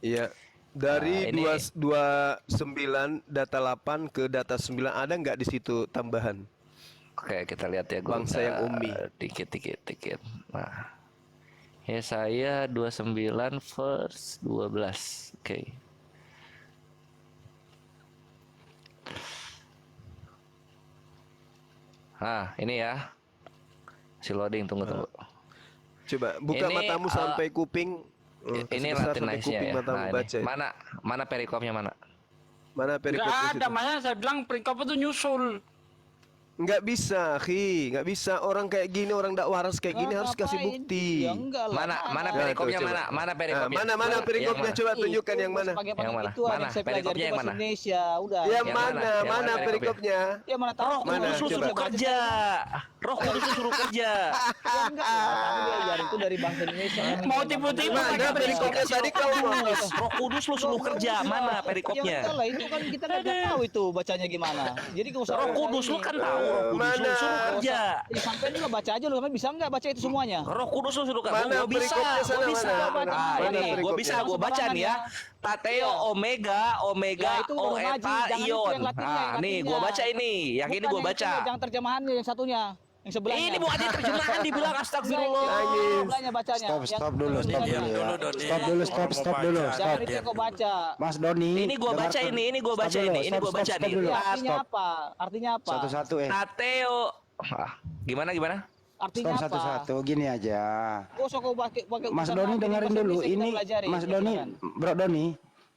Iya. Dari Nah, ini- 29 data 8 ke data 9 ada nggak di situ tambahan? Oke, kita lihat ya gua. Bangsa yang ummi. Dikit. Nah. Yesaya 29 verse 12. Oke. Nah, ini ya. Si loading, tunggu. Coba buka Ini, matamu sampai kuping. Ini Sebesar sampai Latinizenya kuping ya. matamu Nah, ini. baca. Mana perikopnya mana? Mana Nggak perikopnya ada, situ? makanya saya bilang perikop itu nyusul. Nggak bisa, nggak bisa. Orang kayak gini, orang ndak waras kayak gini Nah, harus kasih ngapain? bukti. Ya enggak lah. Mana Nah, perikopnya tuh, coba. mana? Mana perikopnya? Mana Yang perikopnya? mana? Coba tunjukkan yang mana. Yang mana? Itu Mana? yang saya pelajari Perikopnya itu yang bahasa mana? Indonesia. Udah. Yang Yang mana? mana? Yang Mana mana perikopnya? Ya mana tahu. Roh Kudus lu Coba. suruh kerja. Roh Kudus lu suruh kerja. Ya enggak lah. Kami belajar itu dari bahasa Indonesia. Mau tipu-tipu Mana pakai perikopnya tadi kau ngomong? Roh Kudus lu suruh kerja. Mana Ya perikopnya? enggak lah, itu kan kita nggak tahu itu bacanya gimana. Jadi nggak usah. Roh Kudus lu kan tahu. Roh Kudus lu Mana? suruh kerja. Ya, sampai juga baca aja lu, bisa nggak baca itu semuanya? Roh Kudus lu suruh kerja. Mana Gua bisa. perikopnya sana, Gua bisa. mana? Ah, Mana ini gua perikopnya? bisa. Gua baca nih ya. Tateo, Omega, Ya, itu O Romaji, eta, jangan itu Ion. yang Latinnya, Nah, yang nih Latinnya. gua baca ini. Yang ini Bukan gua yang baca. itu, jangan terjemahannya yang satunya, yang sebelahnya. Ini bukan terjemahan dibilang astagfirullah. Sebelahnya bacanya. Stop dulu, stop Yang- dulu ya. Dulu, Doni. Stop dulu, stop dulu, Jangan stop. itu yang kau baca. Mas Doni. Ini gua baca dengarkan. ini gua Stop baca dulu, ini stop, gua stop, baca stop nih. dulu. Ya, Ah, artinya Stop. apa? Artinya apa? Satu-satu Tateo. Gimana? Artinya Stop apa? satu-satu, gini aja. Gak usah kau pakai Mas urusan Doni Latin, dengerin bahasa dulu, Indonesia kita ini pelajari. Mas Ya, Doni, silakan. Bro Doni,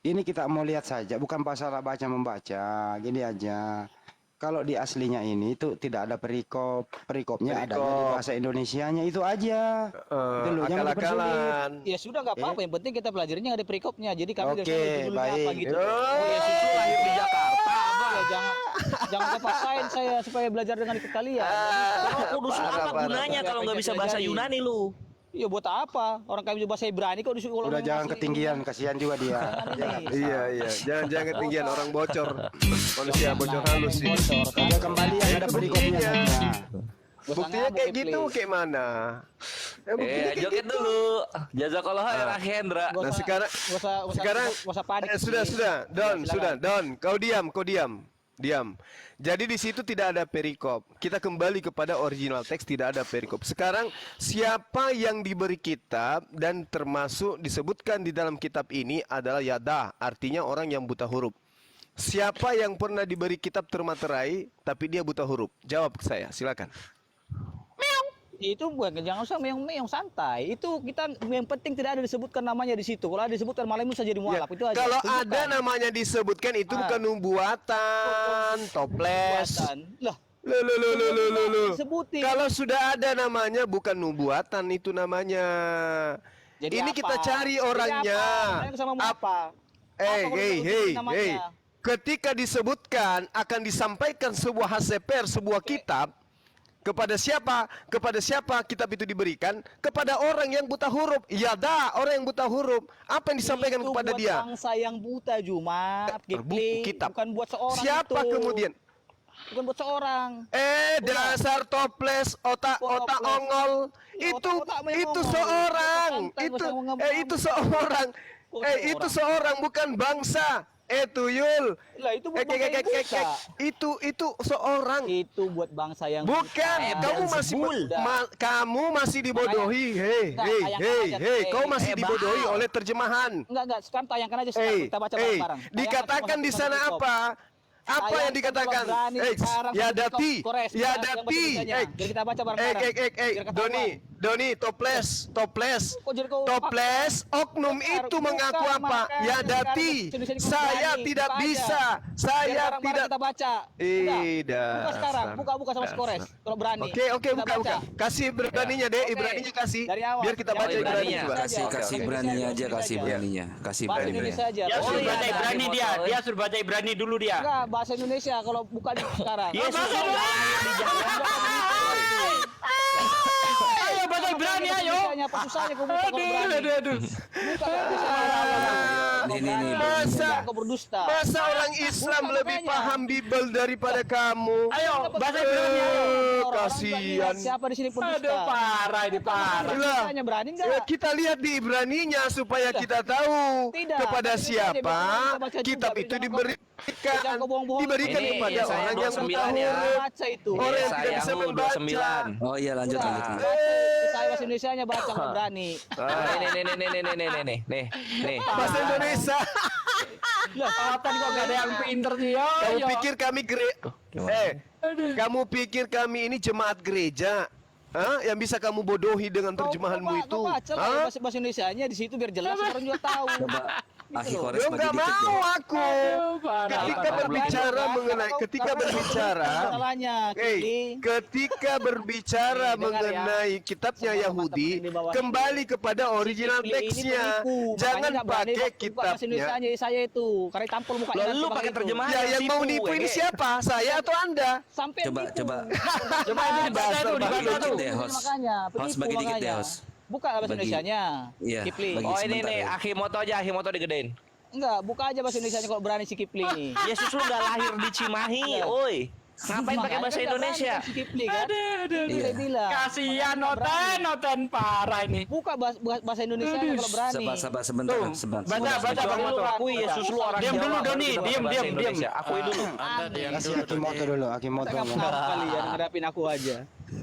ini kita mau lihat saja, bukan masalah baca membaca, gini aja. Kalau di aslinya ini itu tidak ada perikopnya adanya di bahasa Indonesianya itu aja. Itu loh, jangan dipersulit. Akal-akalan. Ya sudah nggak apa-apa, yang penting kita pelajarinya ada perikopnya. Jadi kami Oke, dari sana judulnya apa baik. gitu. Oh, Yesus tuh lahir di Jakarta apa? Ya, jangan kepaksain saya supaya belajar dengan kalian. Kalau kudus lu apa Parah. gunanya kalau nggak bisa bahasa Yunani lu? Iya buat apa? Orang kami bisa bahasa Ibrani kok disuruh Udah jangan ketinggian, kasihan juga dia. Dia nggak bisa. Iya. Jangan ketinggian orang bocor. Manusia bocor halus sih. Udah kembali yang ada perikopnya. Buktinya kayak gitu kayak mana? Buktinya kayak Joget gitu. dulu. Jazakallah khairan akhi Hendra. Nah, sekarang panik. sudah, Don, kau diam. Jadi di situ tidak ada perikop. Kita kembali kepada original teks, tidak ada perikop. Sekarang siapa yang diberi kitab dan termasuk disebutkan di dalam kitab ini adalah yada, artinya orang yang buta huruf. Siapa yang pernah diberi kitab termaterai tapi dia buta huruf? Jawab ke saya, silakan. Itu bukan, jangan usah meong-meong, santai. Itu kita yang penting tidak ada disebutkan namanya di situ. Kalau ada disebutkan malam itu saja Ya, mualaf itu aja. kalau Tunjukkan. ada namanya disebutkan itu bukan nubuatan, toples. Buatan. Lah, Loh. disebutin. Kalau sudah ada namanya bukan nubuatan itu namanya. Jadi Ini apa? kita cari Jadi orangnya. apa? Sama mau apa? Apa kalau disebutin namanya? Ketika disebutkan akan disampaikan sebuah hasil pers, sebuah kitab kepada siapa? Kepada siapa kitab itu diberikan? Kepada orang yang buta huruf. Yada, orang yang buta huruf. Apa yang disampaikan Itu kepada buat dia? bangsa yang buta Jumat, Buku kitab. bukan buat seorang Siapa itu. kemudian? Bukan buat seorang. Dasar toples, otak Toples. ongol. Ya, Itu otak-otak memang itu ongol. seorang. Santai, Itu bahasa ngomong. itu seorang. Itu seorang bukan bangsa. Tuyul. Lah itu buat bangsa yang buta. Itu seorang. Itu buat bangsa yang Bukan, kamu masih dibodohi. Kau masih dibodohi oleh terjemahan. Enggak, sekarang tayangkan aja sekarang kita baca bareng-bareng. Dikatakan di sana apa? Apa yang dikatakan? Yadati. Jadi kita baca bareng-bareng. Doni, toples. Oknum itu mengaku apa? Yadati. Saya tidak bisa. Saya tidak. Kita baca. Buka sekarang. Buka sama Skores. Kalau berani. Oke, buka. Kasih beraninya deh, Ibraninya kasih. Dari awal. Biar kita baca Ibraninya. Ibraninya. Kasih beraninya aja, kasih beraninya. Kasih Bahasa beraninya. Indonesia aja. Dia suruh iya, baca iya, Ibrani iya, dia. iya. Dia suruh baca Ibrani dulu dia. Enggak, bahasa Indonesia kalau buka di sekarang. Yesus lu nggak lahir di Jakarta. Ayo baca Ibrani ayo. Apa susahnya kau buka kalau berani? Aduh. Buka kalau bisa marah-marah. Ini, Masa Kau berdusta. orang Islam Bukan lebih makanya. paham Bible daripada kamu? Ayo baca Ibrani ayo. Kasihan. Siapa di sini pendusta? Aduh parah ini parah. Lah, Tanya berani ya, enggak? kita lihat di Ibraninya supaya kita tahu Tidak. kepada Tapi siapa kita baca juga, kitab biar itu jangan diberikan. jangan kau bohong-bohong. Diberikan Ini kepada Yesaya orang yang buta 29 ya. huruf. Baca itu. Orang yang tidak bisa Yesayahu membaca. 29. Oh iya, lanjut. Saya bahasa Indonesianya baca kalau berani. Nih. Bahasa Indonesia. Tadi kok gak ada yang pinter sih yo. Kamu yo. pikir kami kamu pikir kami ini jemaat gereja? Hah? Yang bisa kamu bodohi dengan terjemahanmu itu? Kau baca lah Hah? bahasa Indonesianya di situ biar jelas orang juga tahu. Coba Akhi Kores Lo bagi nggak dikit mau deh. aku. Ketika berbicara mengenai, ketika berbicara, Masalahnya, ketika berbicara Nih, dengar ya. mengenai kitabnya Semua Yahudi, teman-teman di bawah kembali kepada original Kipli ini teksnya. penipu. Jangan Makanya nggak berani pakai buka bahasa kitabnya. Indonesianya saya itu. Karena tampol mukanya. Lalu nanti lu pakai itu. terjemahan. Ya, yang mau nipu ini siapa? Saya atau Anda? Sampai Coba nipu. Coba dibaca tuh, Bagi dibaca dikit tuh. deh, host. Makanya, Host penipu bagi dikit deh, makanya. host. Buka bahasa Bagi- Indonesianya. Iya, Kipli. bagi- Oh ini sebentar nih, ya. Akimoto aja, Akimoto digedein. Enggak, buka aja bahasa Indonesianya kalau berani si Kipli ini. Yesus lu nggak lahir di Cimahi, oi. Ngapain pakai bahasa Indonesia? Si Kipli kan? Itu Iya. saya bilang. Kasihan Makanya noten parah ini. buka bahasa Indonesia kalau berani. Sabar sebentar, Tuh, sebentar. baca, baca, Kecuali Bang lu Moto. akui Yesus lu orang Diam Jawa, dulu, baru Doni. kita pakai Diam, bahasa diam, Indonesia. Akui dulu. Anda diam Kasih dulu. Akimoto dulu, Akimoto. Mereka kenapa kalian ngadapin aku aja?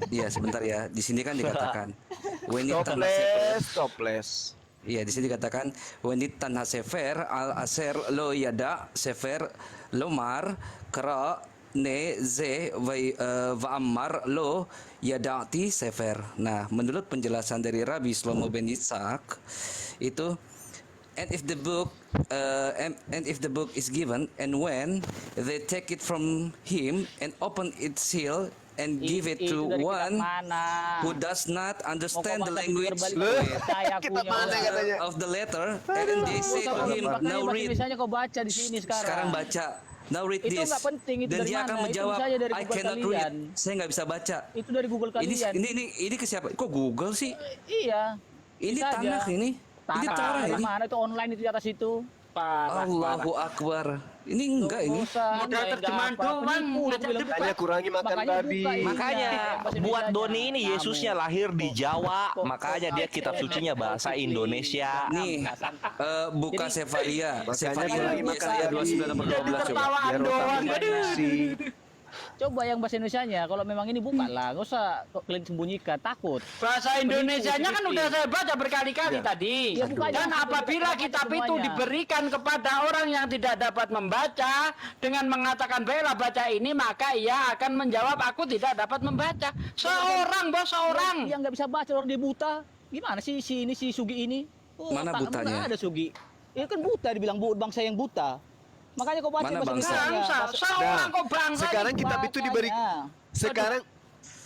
Iya, sebentar ya. Di sini kan dikatakan when it tanah Toples, toples. Iya, di sini dikatakan when it tanah sefer al aser lo yada sefer lomar kera ne ze va ammar lo yadati sefer. Nah, menurut penjelasan dari Rabbi Shlomo ben Yitzhak itu and if the book is given and when they take it from him and open its seal and give it to Itu dari one kitab mana? who does not understand the Mau kau baca language berbalik, Loh, percaya kita akunya mana orang. katanya? of the letter and they say to him now read. Misalnya kau baca di sini sekarang. Sekarang baca now read Itu this. nggak penting, itu Dan dari dia mana? akan Itu menjawab saja dari I Google cannot kalian. read. Saya nggak bisa baca. Itu dari Google kalian. Ini ke siapa? Kok Google sih? Iya. Ini Bisa aja. tanah ini. Ini Torah Di ini. mana itu online itu di atas itu? Parah. Allahu Akbar. Ini enggak ini. Modal terjemahan doang, ngajak debat. Makanya kurangi makan babi. Makanya buat Doni ini Yesusnya lahir di Jawa, makanya dia kitab sucinya bahasa Indonesia. Nih, buka Sefaria. Makanya Sefaria kurangi makan Yesaya babi. 29 nomor 12 coba. Tertawaan Biar doang. otakmu berfungsi. Coba yang bahasa Indonesianya, kalau memang ini buka lah, nggak usah kok kalian sembunyikan, takut. Bahasa Indonesianya kan udah saya baca berkali-kali tadi. Ya, buka aja. Dan apabila kitab itu Semuanya. diberikan kepada orang yang tidak dapat membaca dengan mengatakan baiklah baca ini, maka ia akan menjawab aku tidak dapat membaca. Seorang bos, seorang. Yang nggak bisa baca orang dia buta. Gimana sih si Sugi ini? Mana otakmu butanya? nggak ada Sugi. Ya kan buta dibilang bangsa yang buta. Makanya kau baca Mana bahasa bangsa? Indonesia. Bangsa, seorang kok bangsa. Sekarang kitab itu diberi. Sekarang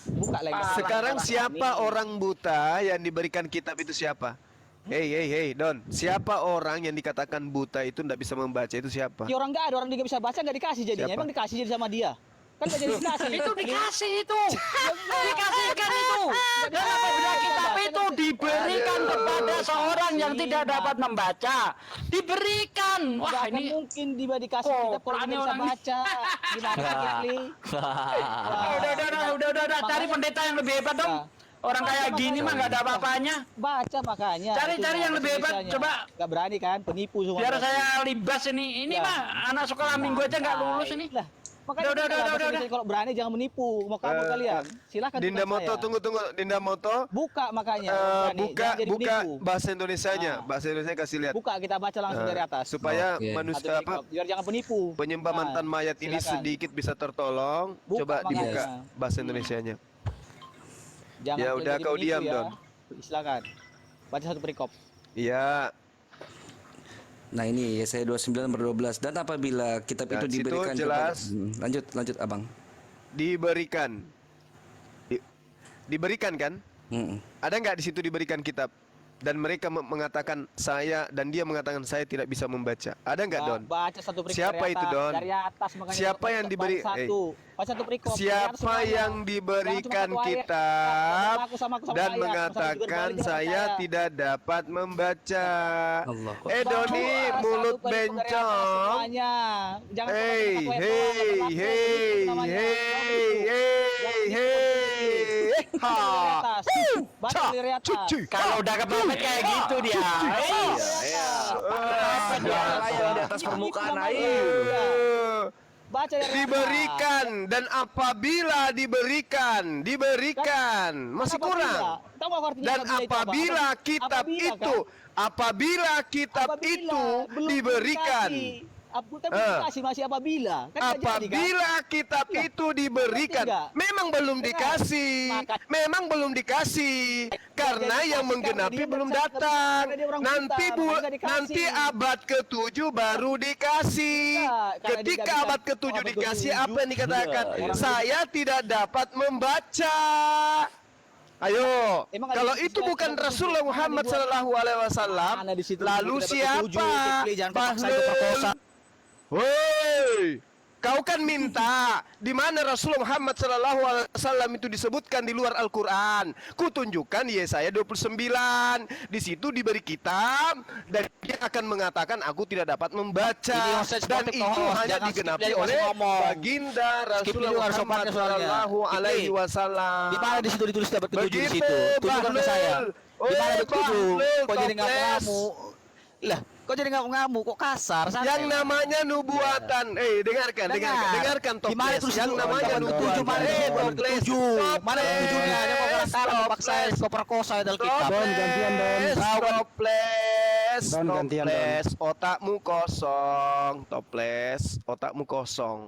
buka lagi. sekarang siapa orang buta yang diberikan kitab itu siapa? Hei, Don. Siapa orang yang dikatakan buta itu tidak bisa membaca itu siapa? Ya orang nggak ada, orang dia nggak bisa baca nggak dikasih jadinya. Siapa? Emang dikasih jadi sama dia? Kan nggak jadi dikasih. Itu dikasih itu. Dikasihkan itu. Dan apabila kitab itu diberikan kepada seorang yang tidak dapat membaca, diberikan. Wah, Wah, ini mungkin dia dikasih Kok kitab kalau dia aneh bisa orang ini. baca. Gimana Kipli? udah, cari pendeta yang lebih hebat dong. Orang kayak gini mah nggak ada apa-apanya. Baca makanya. Cari yang lebih hebat, coba. Gak berani kan, penipu semua. Biar saya libas ini. Ini Ya. mah anak sekolah minggu aja nggak lulus ini. Lah, makanya Udah. kalau berani jangan menipu. Mau kabur kalian. Silakan. Dinda bukan Moto, saya. tunggu. Dinda Moto. Buka makanya. berani. Buka Jangan jadi menipu. bahasa Indonesianya. Nah. Bahasa Indonesia kasih lihat. Buka, kita baca langsung dari atas. Supaya Oke. manusia Satu apa biar jangan penipu. penyembah Nah, mantan mayat ini silakan. sedikit bisa tertolong. Buka Coba makanya. dibuka bahasa Indonesianya. Jangan Ya kalian udah, jadi kau penipu diam, ya. Don. Silakan. Baca satu perikop. Iya. Nah, ini Yesaya 29 nomor 12. Dan apabila kitab Nah, itu situ diberikan jelas. lanjut Abang. Diberikan. Diberikan kan? Ada nggak di situ diberikan kitab? Dan mereka mengatakan saya dan dia mengatakan saya tidak bisa membaca. Ada nggak, Don? Baca satu perikop Siapa dari itu, atas. Don? Dari atas makanya. Siapa yang diberi? Satu. Baca satu perikop. Dari atas Siapa semuanya. yang diberikan Jangan cuma satu ayat. kitab Sama aku, sama dan ayat. Sama mengatakan juga berbalik dengan saya tidak dapat membaca? Allah. Doni, Baca mulut satu perikop dari atas bencong. semuanya. Jangan cuma Hei, satu ayat hei, doang, jangan hei, itu namanya. hei, ha. Baca dari atas. Cuci. Kalau udah kepepet kayak gitu dia. Ayo di atas permukaan air. Baca dari atas. Diberikan dan apabila diberikan masih Apabila. kurang. Tahu apa artinya Dan apabila itu apa? apabila kitab Apabila, itu kan? apabila kitab Apabila itu belum diberikan dikasih. Tapi dikasih masih apabila. Kan nggak jadi, kan? apabila kitab Iya. itu diberikan Ngerti nggak? memang belum Dengar. dikasih Maka- memang belum dikasih karena jadi yang kasih menggenapi karena dia belum nggak bisa- datang karena dia orang nanti buta, makanya nggak dikasih. nanti abad ke-7 baru dikasih Enggak, karena dia ketika nggak bisa- abad ke-7 abad dikasih ke-7. apa yang dikatakan Iya, iya. saya tidak dapat membaca. Ayo, Emang ada kalau di itu situ bukan ada Rasulullah di- Muhammad mana Sallallahu Alaihi Wasallam, Mana di situ lalu dapat petunjuk, siapa? Kipli, jangan kau paksa itu perkosa. Woi, Kau kan minta di mana Rasulullah Muhammad SAW itu disebutkan di luar Al-Quran. Kutunjukkan Yesaya 29. Di situ diberi kitab dan dia akan mengatakan aku tidak dapat membaca. Ini hostess Dan sportif, itu host. hanya Jangan digenapi skip, oleh jangan ngomong. baginda Skip dulu, Rasulullah harus Muhammad sopannya soalnya. Sallallahu Alaihi Skip. Wasallam. Di mana di situ ditulis dapat ketujuh di Begitu, situ? Tunjukkan ke saya. Bahlul. Di mana Oi, dapat ketujuh? Bahlul, Kok jadi toples. ngamuk-ngamuk? Lah, kok jadi ngamuk-ngamuk? Kok kasar? Santai Yang lah. namanya nubuatan. Dengarkan Dengar. Toples. Di mana tulis Yang itu? namanya Dapat ketujuh, nubuatan. mana dapat ketujuh? Mana dapat ketujuhnya? Ada kok orang paksa, kok perkosa dalam kitab. Don, gantian, Don. Toples. Don, gantian, Don. Toples. Otakmu kosong. Toples. Otakmu kosong.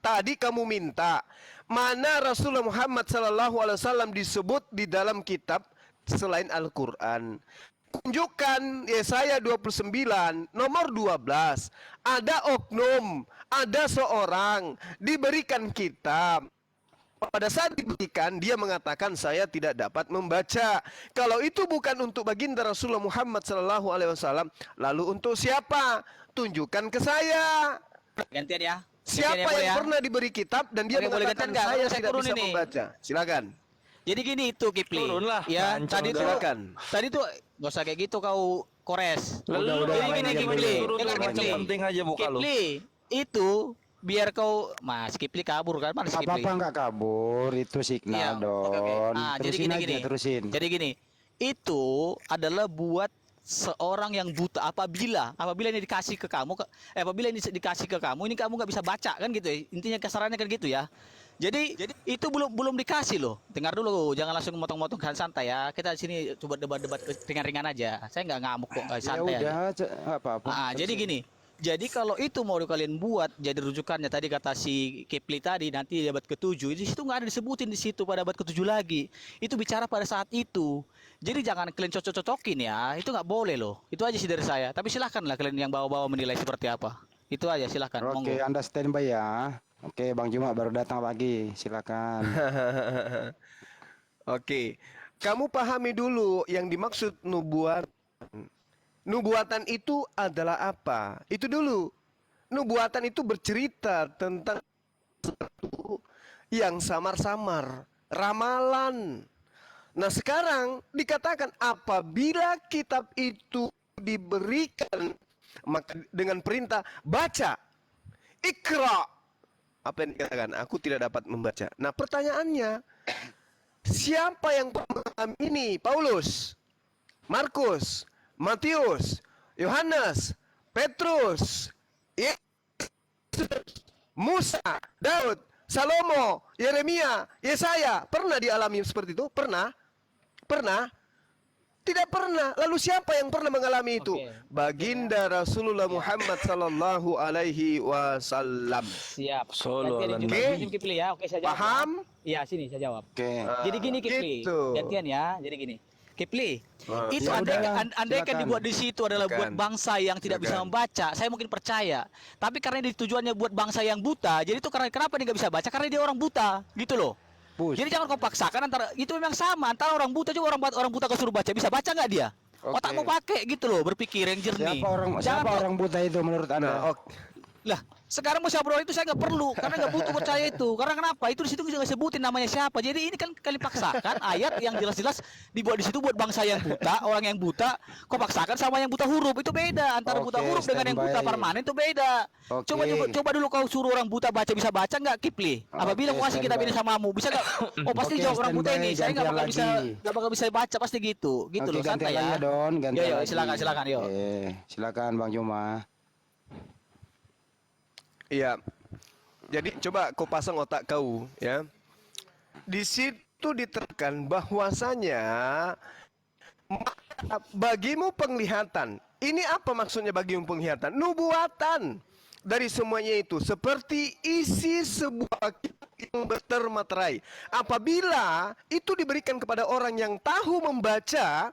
Tadi kamu minta mana Rasulullah Muhammad SAW disebut di dalam kitab selain Al-Quran. Tunjukkan Yesaya 29 nomor 12. Ada oknum, ada seorang diberikan kitab. Pada saat diberikan dia mengatakan saya tidak dapat membaca. Kalau itu bukan untuk baginda Rasulullah Muhammad SAW, lalu untuk siapa? Tunjukkan ke saya. Gantian ya. Siapa Gantian ya, boleh yang ya? pernah diberi kitab dan dia Oke, boleh mengatakan gantian nggak? saya Saya tidak turun bisa ini. membaca. Silakan. Jadi gini itu Kipli. Turunlah. Ya, tadi tuh Silakan. tadi tuh nggak usah kayak gitu kau kores. Udah, Jadi gini aja, Kipli, boleh. dengar Yang Kipli. penting aja buka lu. Kipli itu biar kau Mas Kipli kabur kan, mana si Kipli? Apa-apa nggak kabur, itu Iya, signal, oke, Don. oke. Nah, jadi Terusin gini. aja, terusin. Jadi gini, itu adalah buat seorang yang buta apabila ini dikasih ke kamu apabila ini dikasih ke kamu ini kamu nggak bisa baca kan gitu ya, intinya kasarannya kan gitu ya. Jadi itu belum dikasih loh. Dengar dulu, jangan langsung motong-motong, kan santai ya. Kita di sini coba debat-debat ringan-ringan aja. Saya nggak ngamuk kok, nggak Ya santai aja. udah, apa-apa. Jadi gini. Jadi kalau itu mau kalian buat jadi rujukannya tadi kata si Kipli tadi nanti di abad ke-7 di situ nggak ada disebutin di situ pada abad ke-7 lagi. Itu bicara pada saat itu. Jadi jangan kalian cocok-cocokin ya. Itu nggak boleh loh. Itu aja sih dari saya. Tapi silahkanlah kalian yang bawa-bawa menilai seperti apa. Itu aja silahkan. Oke, Monggo. Anda standby ya. Oke, Bang Juma baru datang lagi. Silakan. Oke. Kamu pahami dulu yang dimaksud nubuatan. Nubuatan itu adalah apa? Itu dulu. Nubuatan itu bercerita tentang sesuatu yang samar-samar, ramalan. Nah, sekarang dikatakan apabila kitab itu diberikan maka dengan perintah baca, Iqra. Apa yang dikatakan? Aku tidak dapat membaca. Nah, pertanyaannya, siapa yang mengalami ini? Paulus, Markus, Matius, Yohanes, Petrus, Yesus, Musa, Daud, Salomo, Yeremia, Yesaya. Pernah dialami seperti itu? Pernah? Pernah? Tidak pernah. Lalu siapa yang pernah mengalami itu? Oke. Baginda Rasulullah Muhammad sallallahu alaihi wasallam. Siap. Solo Gantian Alan. yang jawab, Kipli ya. Oke, saya jawab. Paham? Iya, sini saya jawab. Oke. Jadi gini Kipli, gitu. gantian ya. Jadi gini, Kipli, itu Ya udahlah, andai kan silakan. dibuat di situ adalah buat Silakan. bangsa yang tidak bisa Silakan. membaca, saya mungkin percaya. Tapi karena ini tujuannya buat bangsa yang buta, jadi itu kenapa dia nggak bisa baca? Karena dia orang buta, gitu loh. Pus. Jadi jangan kau paksakan antara itu memang sama antara orang buta juga orang buta kau suruh baca bisa baca nggak dia? Oke. Otakmu pakai gitu loh, berpikir yang jernih. Siapa orang buta itu menurut Anda? Nah, oke. Lah, sekarang mau saya berdoa itu saya nggak perlu karena nggak butuh percaya itu. Karena kenapa? Itu di situ juga sebutin namanya siapa. Jadi ini kan kalian paksakan ayat yang jelas-jelas dibuat di situ buat bangsa yang buta, orang yang buta. Kok paksakan sama yang buta huruf itu beda. Antara buta Oke, huruf dengan yang buta standby. permanen itu beda. Oke. Coba dulu kau suruh orang buta baca bisa baca nggak Kipli? Apabila Oke, mau kasih kitab ini standby. samamu bisa nggak? Oh pasti Oke, jawab orang buta standby, ini. Saya nggak gantian bakal bisa lagi. baca pasti gitu. Gitu Oke, loh santai gantian ya. lagi, Don. Gantian Yo, lagi. silakan yo. Silakan Bang Juma. Iya. Jadi coba kau pasang otak kau ya. Di situ diterangkan bahwasanya bagimu penglihatan. Ini apa maksudnya bagimu penglihatan? Nubuatan dari semuanya itu seperti isi sebuah kitab yang bertermaterai. Apabila itu diberikan kepada orang yang tahu membaca.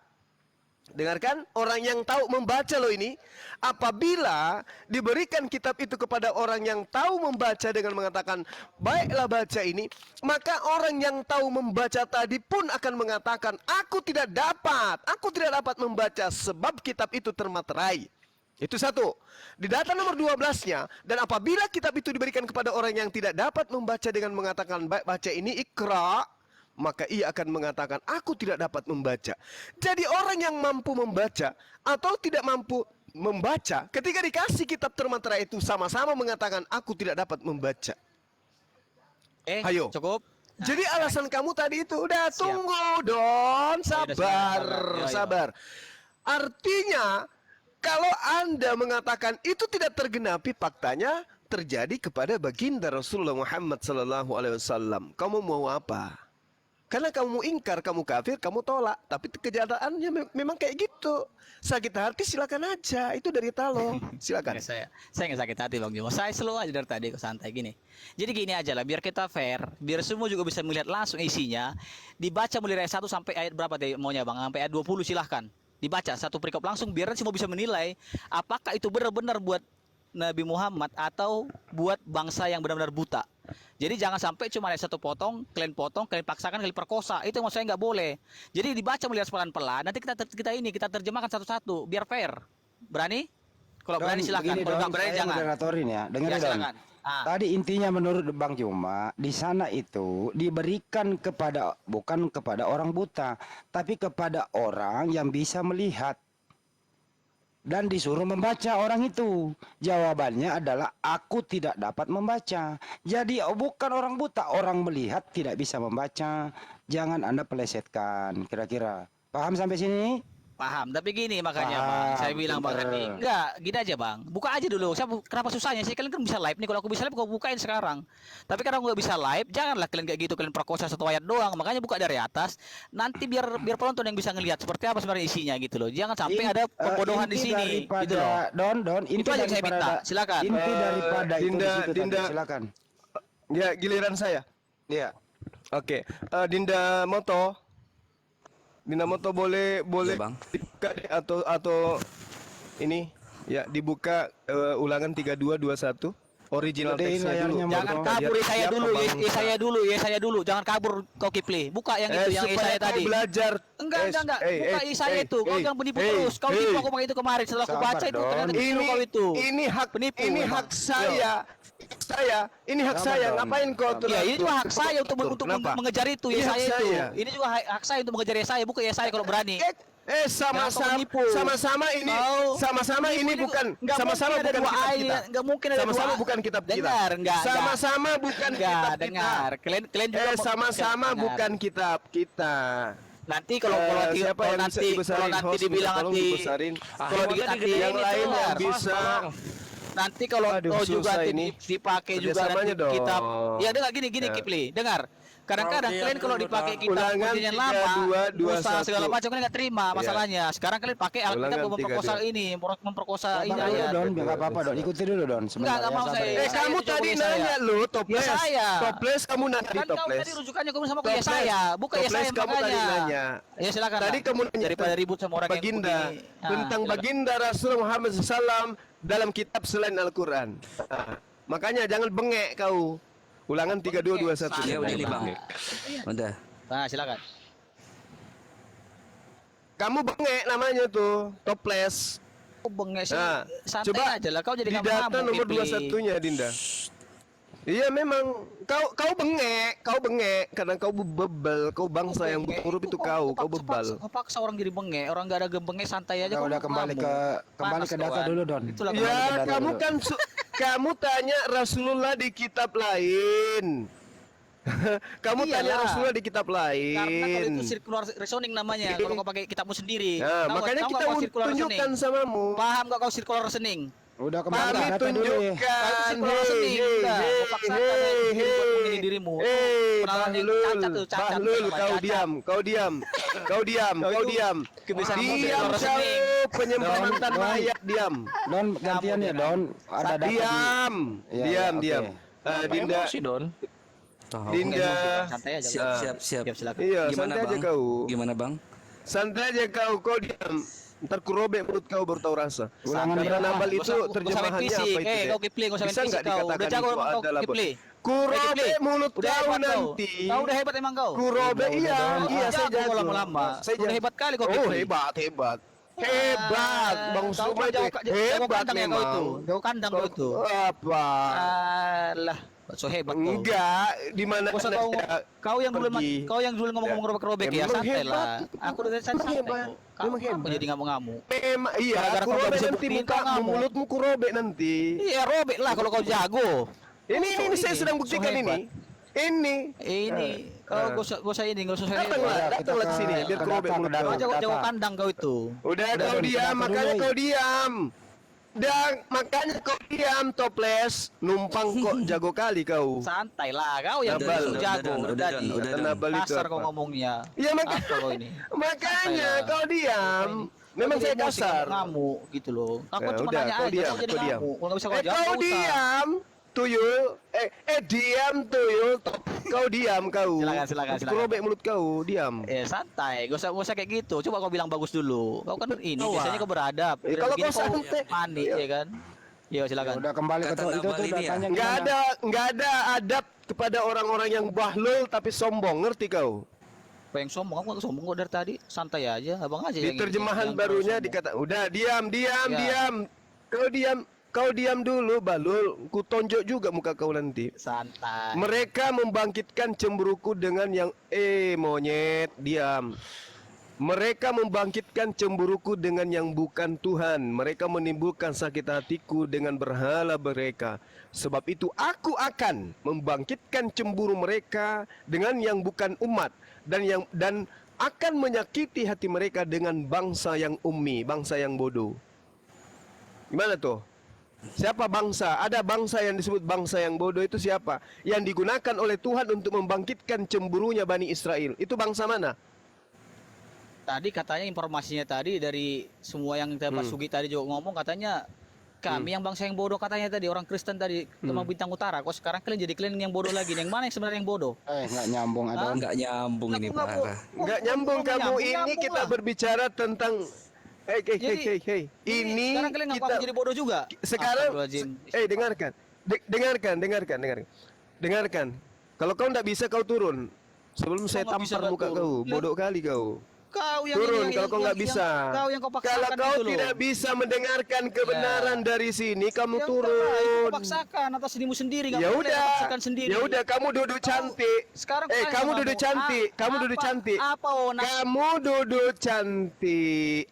Dengarkan, orang yang tahu membaca loh ini. Apabila diberikan kitab itu kepada orang yang tahu membaca dengan mengatakan, baiklah baca ini, maka orang yang tahu membaca tadi pun akan mengatakan, aku tidak dapat membaca sebab kitab itu termaterai. Itu satu. Di data nomor 12-nya, dan apabila kitab itu diberikan kepada orang yang tidak dapat membaca dengan mengatakan baca ini ikra, maka ia akan mengatakan aku tidak dapat membaca. Jadi orang yang mampu membaca atau tidak mampu membaca, ketika dikasih kitab termantara itu sama-sama mengatakan aku tidak dapat membaca. Ayo. Cukup. Jadi alasan kamu tadi itu udah tunggu Don, sabar, sabar. Artinya kalau Anda mengatakan itu tidak tergenapi, faktanya terjadi kepada baginda Rasulullah Muhammad SAW. Kamu mau apa? Karena kamu ingkar, kamu kafir, kamu tolak. Tapi kenyataannya memang kayak gitu. Sakit hati silakan aja, itu dari talo. Silakan. Saya nggak sakit hati Bang Jimo. Saya slow aja dari tadi kok, santai gini. Jadi gini aja lah, biar kita fair, biar semua juga bisa melihat langsung isinya. Dibaca mulai ayat 1 sampai ayat berapa deh maunya Bang? Sampai ayat 20 silahkan. Dibaca satu perikop langsung biar semua bisa menilai apakah itu benar-benar buat Nabi Muhammad atau buat bangsa yang benar-benar buta. Jadi jangan sampai cuma ada satu potong, kalian paksakan, kalian perkosa. Itu maksud saya nggak boleh. Jadi dibaca melihat pelan-pelan. Nanti kita terjemahkan satu-satu biar fair. Berani? Kalau berani silakan. Kalau nggak berani jangan. Moderatorin ya. Dengar ya, silakan. Tadi intinya menurut Bang Juma, di sana itu diberikan kepada bukan kepada orang buta, tapi kepada orang yang bisa melihat. Dan disuruh membaca orang itu. Jawabannya adalah aku tidak dapat membaca. Jadi bukan orang buta, orang melihat tidak bisa membaca. Jangan Anda pelesetkan. Kira-kira paham sampai sini? Paham, tapi gini makanya Paham, Bang, saya bilang Bang bener. tadi, enggak, gini aja Bang, buka aja dulu. Kenapa susahnya sih? Kalian kan bisa live nih, kalau aku bisa live, aku bukain sekarang. Tapi karena aku nggak bisa live, janganlah kalian kayak gitu, kalian perkosa satu ayat doang. Makanya buka dari atas, nanti biar penonton yang bisa ngelihat seperti apa sebenarnya isinya gitu loh. Jangan sampai ada pembodohan di sini, gitu loh. Don, Itu aja yang saya minta, silakan. Inti daripada itu di situ tadi, Dinda. silakan. Ya, giliran saya. Iya. Oke, Dinda Moto boleh Bang. dibuka deh, atau ini ya dibuka ulangan 3221 original Gedein teksnya dulu. layarnya, Moto. Jangan kabur, ya saya Siapa, dulu, Bang? ya saya dulu. Jangan kabur kau Kipli. Buka yang itu, yang supaya saya kau tadi. belajar. Enggak. Buka saya itu. Kau jangan penipu terus. Kau tipu aku pakai itu kemarin. Setelah aku Sabar, baca itu Don. ternyata disuruh kau itu. Ini hak Penipu ini memang. hak saya. Ini hak Sabar, saya. Don. Ngapain kau tuh? Ya, ini juga hak saya untuk Kenapa? mengejar itu Ini ya hak saya itu. saya. Ini juga hak saya untuk mengejar ya saya, bukan ya saya kalau berani. Sama-sama ini sama-sama ini bukan sama-sama bukan kitab kita. Enggak mungkin ada Sama-sama dua. bukan kitab kita. Dengar, enggak. Sama-sama bukan kitab kita. Dengar. Kalian juga Sama-sama dengar. bukan kitab kita. Nanti kalau Siapa yang bisa dibesarin? nanti Host, dibilang tolong nanti dibesarin. kalau nanti yang lain yang bisa. Nanti kalau Aduh, kau juga susah ini. dipakai juga Kerjasamanya nanti dong. kitab. Ya dengar gini Ya. Kipli, dengar. Kadang-kadang Oke, kalian kalau dulu, dipakai Don. kitab Ulangan yang lama, 3221. dosa segala macam kalian nggak terima Ya. masalahnya. Sekarang kalian pakai Alkitab Ulangan untuk memperkosa 32. ini, memperkosa ini Sabar dulu, ayat. Don, enggak apa-apa, Don. Ikuti dulu, Don. Sebentar Enggak ya, mau sabar saya. ya. Kamu itu tadi jawabannya nanya saya. lu toples. Ya saya. Toples kamu nanya Kan kau toples. tadi rujukannya kamu sama aku ya Toples. saya, bukan ya Toples saya kamu tadi makanya. nanya. Ya silakan. Tadi Bang. kamu nanya daripada ribut sama orang baginda, yang begini. tentang silakan. baginda Rasul Muhammad SAW dalam kitab selain Al-Quran. Makanya jangan bengek kau. Ulangan 3221. Ya udah nih Bang. Udah. Nah, silakan. Kamu bengek namanya tuh, toples. Kau bengek sih. Nah, Santai coba aja lah. Kau jadi di nggak data mampu, nomor Kipli. 21-nya Dinda. Iya memang kau bengek karena kau bebel, kau bangsa yang buta huruf itu kau bebal. Kau paksa orang jadi bengek, orang nggak ada bengek santai aja. Udah kau kembali ngamuk. ke Panas data tuh, dulu, Don. Itulah Kembali ke Ya data kamu dulu. kan kamu tanya Rasulullah di kitab lain. Kamu tanya Iyalah. Rasulullah di kitab lain. Karena kalau itu circular reasoning namanya, kalau kau pakai kitabmu sendiri. Nah, Tahu makanya nggak kita kau mau circular tunjukkan reasoning? samamu. Paham nggak kau circular reasoning? Udah kembali Kami ke data dulu ya. tunjukkan. Kalau itu circular reasoning, enggak. Kau paksakan buat menghina dirimu. Penalaan yang cacat tuh, cacat. Bahlul, Cacat. kau diam. Kebiasaan Diam circular kau, reasoning. penyembah Don, mantan Don. mayat, diam. Don, gantian ya, Don. Ada data di- Diam. Iya, iya, oke. Diam. Dinda. Dinda. Santai aja. Siap. Silakan. Iya, Gimana santai aja Bang? kau. Gimana Bang? Santai aja kau diam. Ntar ku robek mulut kau baru tahu rasa. Ulangan Karena berapa? nabal Nggak itu usah main terjemahannya fisik. apa itu? Kau Kipli, nggak usah main Bisa fisik nggak kau. dikatakan Udah jago itu emang kau, adalah Kipli. Ku robek mulut Udah kau hebat kau. nanti. Kau udah hebat emang kau. Ku robek Udah, iya Don. saya Jago jago. lama-lama. Saya Udah jago. hebat kali kau Oh Kipli. hebat. Hebat, Bang Kau Suma itu jauh hebat kandang ya kau itu. memang. Jauh kandang kau itu. Apa? Alah, so hebat kau. Enggak, di mana Kau usah kau yang dulu pergi. kau yang dulu ngomong robek-robek ya, Memang santai hebat. lah. Aku udah santai. hebat. Kau Memang apa hebat. jadi ngamuk-ngamuk? Memang iya, Gara-gara aku kau nggak robek bisa nanti buktiin, muka kau ngamuk. mulutmu ku robek nanti. Iya, robek lah kalau kau jago. Ini saya sedang buktikan hebat. ini. Ini. Ini kau gak usah ini, gak usah Datanglah ke sini biar ku robek mulut Kau kau. jago kandang kau itu. Udah kau diam, makanya kau diam. Dan makanya kau diam, toples. Numpang kok jago kali kau. Santai lah, kau yang Nabal. dulu jago. Udah, Tadi. udah. Nabal itu Kasar apa? kau ngomongnya. Iya Apa kau ini? makanya Santai lah. kau diam. Memang Kau saya jadi emosi, kasar. ngamuk gitu loh. Aku Ya, cuma udah, nanya kau aja, diam, kau jadi kau diam. ngamuk. Kalau nggak bisa kau jawab, Kau nggak usah. diam, tuyul. Diam tuyul. Kau diam kau. Silakan. Aku robek mulut kau, diam. Santai, gak usah kayak gitu. Coba kau bilang bagus dulu. Kau kan ini Wah. biasanya kau beradab. Kalau Begini kau santai. panik ya kan. Yo Ya silakan. udah kembali ke Kata itu Nabal tuh ini ya? datanya Nggak ada adab kepada orang-orang yang bahlul tapi sombong, ngerti kau? Apa yang sombong? Aku nggak sombong kok dari tadi. Santai aja, abang aja. Di yang terjemahan yang barunya sombong. dikata, udah diam. Ya. Kau diam dulu, Balul. Ku tonjok juga muka kau nanti. Santai. Mereka membangkitkan cemburuku dengan yang monyet, diam. Mereka membangkitkan cemburuku dengan yang bukan Tuhan. Mereka menimbulkan sakit hatiku dengan berhala mereka. Sebab itu aku akan membangkitkan cemburu mereka dengan yang bukan umat dan akan menyakiti hati mereka dengan bangsa yang ummi, bangsa yang bodoh. Gimana tuh? Siapa bangsa? Ada bangsa yang disebut bangsa yang bodoh itu siapa? Yang digunakan oleh Tuhan untuk membangkitkan cemburunya Bani Israel. Itu bangsa mana? Tadi katanya informasinya tadi dari semua yang Pak Sugi tadi juga ngomong katanya kami yang bangsa yang bodoh katanya tadi orang Kristen tadi Kemang Bintang Utara. Kok sekarang kalian jadi kalian yang bodoh lagi? Yang mana yang sebenarnya yang bodoh? nggak nyambung ada. Nggak nyambung ini parah. Enggak nyambung kamu. Ini nyambung kita lah. berbicara tentang Hei. Jadi, Ini sekarang kalian ngaku kita jadi bodoh juga. sekarang Astagfirullahaladzim. dengarkan. Kalau kau tidak bisa kau turun. Sebelum saya nggak bisa tampar kau muka turun? kau, bodoh kali kau. Kau yang Turun yang- kalau kau yang- nggak yang- bisa. Kau yang kau paksakan Kalau kau itu loh. tidak bisa mendengarkan kebenaran dari sini, kamu Ya turun. udahlah, itu kau paksakan atas dirimu sendiri. nggak Ya boleh udah, paksakan sendiri. ya udah kamu duduk cantik. Sekarang Kamu duduk cantik, kamu duduk cantik. Apa Kamu duduk cantik.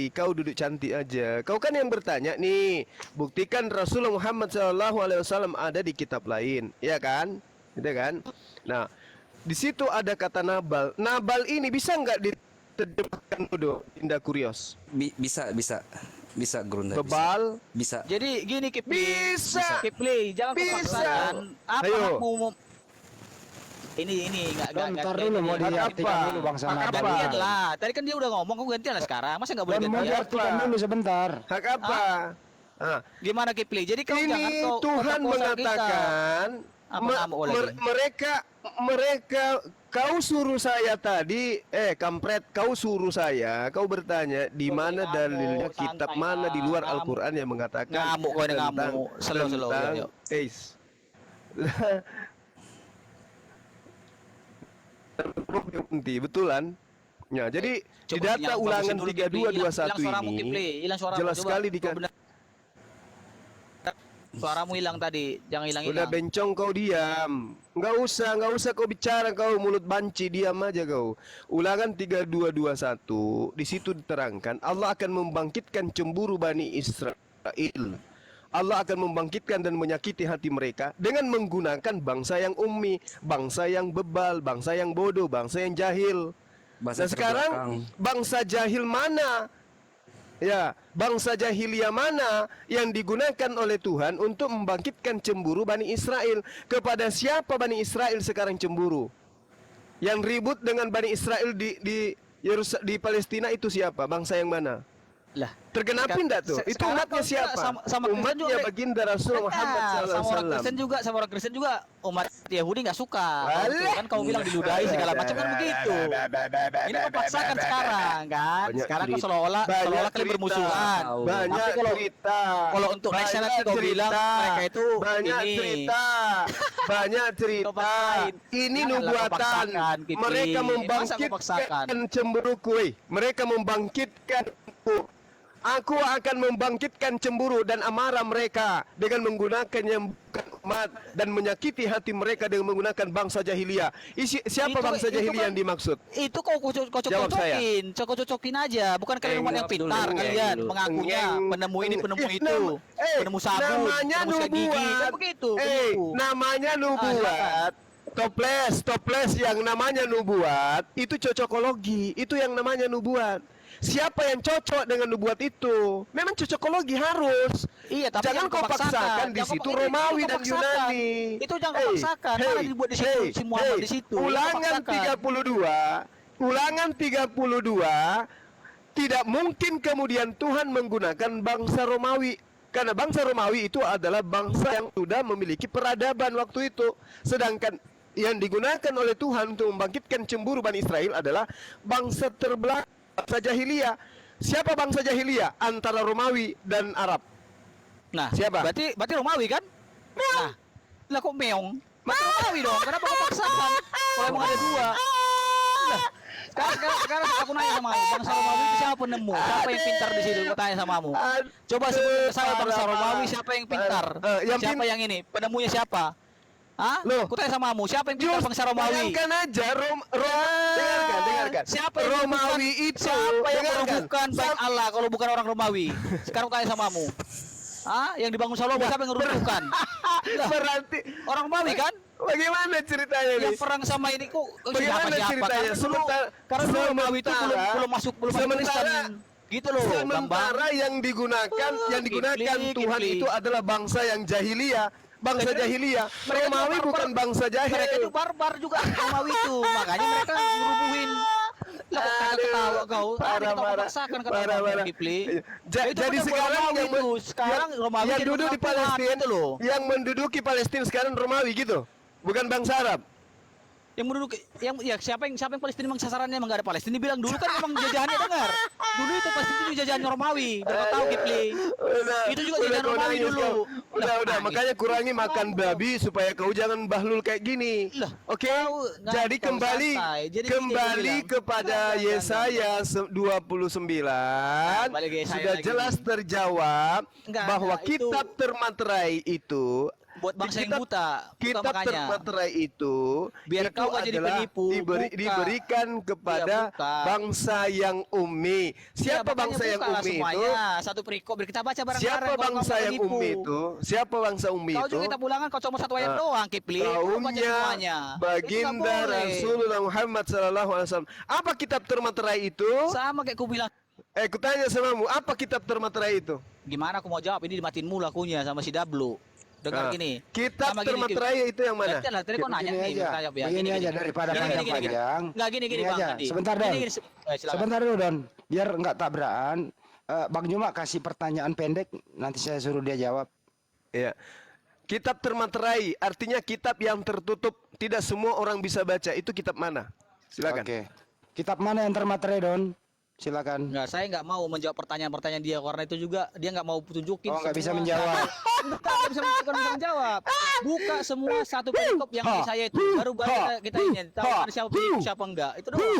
Kau duduk cantik aja. Kau kan yang bertanya nih. Buktikan Rasulullah Muhammad SAW ada di kitab lain, ya kan? Gitu kan? Nah, di situ ada kata Nabal. Nabal ini bisa nggak diterjemahkan dulu? Indah Kurios. Bisa Grunda. Bebal. Bisa. Jadi gini Kipli. Bisa. Kipli, jangan kau Bisa. paksakan. Apa Ayo. hakmu ini enggak Bentar dulu mau Hak diartikan apa? dulu bangsa Hak Nabal. apa? gantian lah. Tadi kan dia udah ngomong, kau gantian lah sekarang. Masa nggak boleh Dan mau gantian? diartikan dulu sebentar. Hak apa? Ah. Gimana Kipli? Jadi kau jangan Ini kau Tuhan memperkosa kita. mengatakan Apa kamu lagi? mereka kau suruh saya tadi kampret kau suruh saya kau bertanya di mana Ngamuk, dalilnya kitab santai mana di luar lah, Al-Qur'an yang mengatakan Ngamuk kau ini, ngamuk. Slow, yuk. Betulan. Ya, jadi di Coba data yang ulangan bagusin dulu, Kipli. 3221 Hilang suaramu, ini Kipli. Hilang suaramu. jelas Coba sekali kau benar- Suaramu hilang tadi. Jangan Udah hilang. bencong kau diam. Nggak usah kau bicara kau mulut banci, diam aja kau. Ulangan 3221 di situ diterangkan Allah akan membangkitkan cemburu Bani Israel. Allah akan membangkitkan dan menyakiti hati mereka dengan menggunakan bangsa yang ummi, bangsa yang bebal, bangsa yang bodoh, bangsa yang jahil. Bahasa Dan sekarang terbelakang. bangsa jahil mana? Ya, bangsa jahiliyah mana yang digunakan oleh Tuhan untuk membangkitkan cemburu Bani Israel? Kepada siapa Bani Israel sekarang cemburu? Yang ribut dengan Bani Israel di Palestina itu siapa? Bangsa yang mana? Lah, Tergenapi enggak tuh? Itu sekarang umatnya kau siapa? sama Kristen Umatnya juga, baginda Rasul Muhammad sama orang Kristen SAW. juga, umat Yahudi nggak suka. Alah. Itu kan kau bilang diludahi segala macam kan begitu. Ini kau paksakan sekarang kan. Banyak Sekarang kau cerita. seolah kalian cerita. bermusuhan. Banyak Tapi kalau cerita. kalau untuk Banyak nationality kau bilang cerita. mereka itu banyak ini. cerita. Banyak Kau cerita. paksain. Ini Janganlah kau nubuatan. paksakan, Kipli. Mereka Masa kau paksakan? membangkitkan cemburuku. Mereka membangkitkan Aku akan membangkitkan cemburu dan amarah mereka dengan menggunakan yang bukan umat dan menyakiti hati mereka dengan menggunakan bangsa jahiliyah. Siapa bangsa jahiliyah yang dimaksud? Itu kok Jawab saya. cocok-cocokin aja. Bukan kalian umat yang pintar, kalian mengakunya penemu ini, penemu itu, penemu sabun, namanya penemu sikat gigi, kan nubuat. begitu. Namanya nubuat. Toples yang namanya nubuat itu cocokologi, itu yang namanya nubuat. Siapa yang cocok dengan nubuat itu? Memang cocokologi harus. Iya, tapi jangan kau paksakan di situ Romawi dan Yunani. Itu jangan kau paksakan. Mana dibuat di situ si Muhammad di situ. Ulangan 32 tidak mungkin kemudian Tuhan menggunakan bangsa Romawi. Karena bangsa Romawi itu adalah bangsa yang sudah memiliki peradaban waktu itu. Sedangkan yang digunakan oleh Tuhan untuk membangkitkan cemburu Bani Israel adalah bangsa terbelakang, bangsa jahiliyah. Siapa bangsa jahiliyah? Antara Romawi dan Arab. Nah, siapa? Berarti Romawi kan? Nah, lah kok meong? Berarti Romawi dong. Kenapa kau paksakan? Kalau emang ada dua. Lah, sekarang aku nanya sama kamu, bangsa Romawi itu siapa penemu? Siapa yang pintar di situ? Aku tanya sama kamu. Coba sebutkan ke saya bangsa Romawi siapa yang pintar? Siapa yang ini? Penemunya siapa? Hah? Loh, aku tanya sama kamu, siapa yang pintar bangsa Romawi? Bayangkan aja dengarkan. Siapa yang Romawi itu siapa yang merubuhkan bait Allah kalau bukan orang Romawi? Sekarang tanya sama kamu. Hah? Yang dibangun Salomo siapa yang merubuhkan? Berarti orang Romawi kan? Bagaimana ceritanya nih? Yang perang sama ini kok Bagaimana ceritanya? Karena Romawi itu belum masuk Kristen. Gitu loh. Sementara yang digunakan Tuhan itu adalah bangsa yang jahiliyah. Bangsa jahiliyah. Romawi bukan bangsa jahil. Mereka itu barbar juga Romawi itu. Makanya mereka ngerubuhin. Lah kok ketawa kau? Paksakan kata Kipli. Jadi sekarang sekarang Romawi yang duduk di Palestina itu loh. Yang menduduki Palestina sekarang Romawi gitu. Bukan bangsa Arab. Yang menduduki siapa yang Palestina memang sasarannya emang enggak ada Palestina. Bilang dulu kan emang jajahannya dengar. Dulu itu Palestina itu jajahan Romawi. Berapa tahu Kipli? Itu juga jajahan Romawi dulu. Udah, makanya kurangi makan babi supaya kau jangan bahlul kayak gini. Oke? Jadi kembali kepada Yesaya 29 sudah jelas terjawab bahwa kitab termaterai itu buat bangsa yang buta. Kitab termaterai itu biar kau gak jadi penipu, diberikan kepada bangsa yang ummi. Siapa bangsa yang ummi itu? Satu perikop kita baca bareng-bareng. Siapa bangsa yang ummi itu? Siapa bangsa ummi itu? Kau juga kita pulangan kau cuma satu ayat doang Kipli. Kaumnya baginda Rasulullah Muhammad SAW. Apa kitab termaterai itu? Sama kayak ku bilang. Aku tanya samamu, apa kitab termaterai itu? Gimana aku mau jawab? Ini dimatiin mulu akunya sama si Dablu. Dengar gini. Kitab termaterai itu yang mana? Tadi kau nanya nih, begini aja daripada panjang-panjang. Enggak gini Bang. Sebentar Don. Sebentar dulu Don. Biar enggak tabrakan. Bang Juma kasih pertanyaan pendek, nanti saya suruh dia jawab. Iya. Kitab termaterai artinya kitab yang tertutup, tidak semua orang bisa baca. Itu kitab mana? Silakan. Oke. Kitab mana yang termaterai Don? Silakan. Enggak, saya nggak mau menjawab pertanyaan dia karena itu juga dia nggak mau tunjukin. Oh, nggak bisa menjawab. Nggak bisa menjawab. Buka semua satu perikop yang di saya itu. Baru kita ini tahu ada siapa enggak. Itu doang.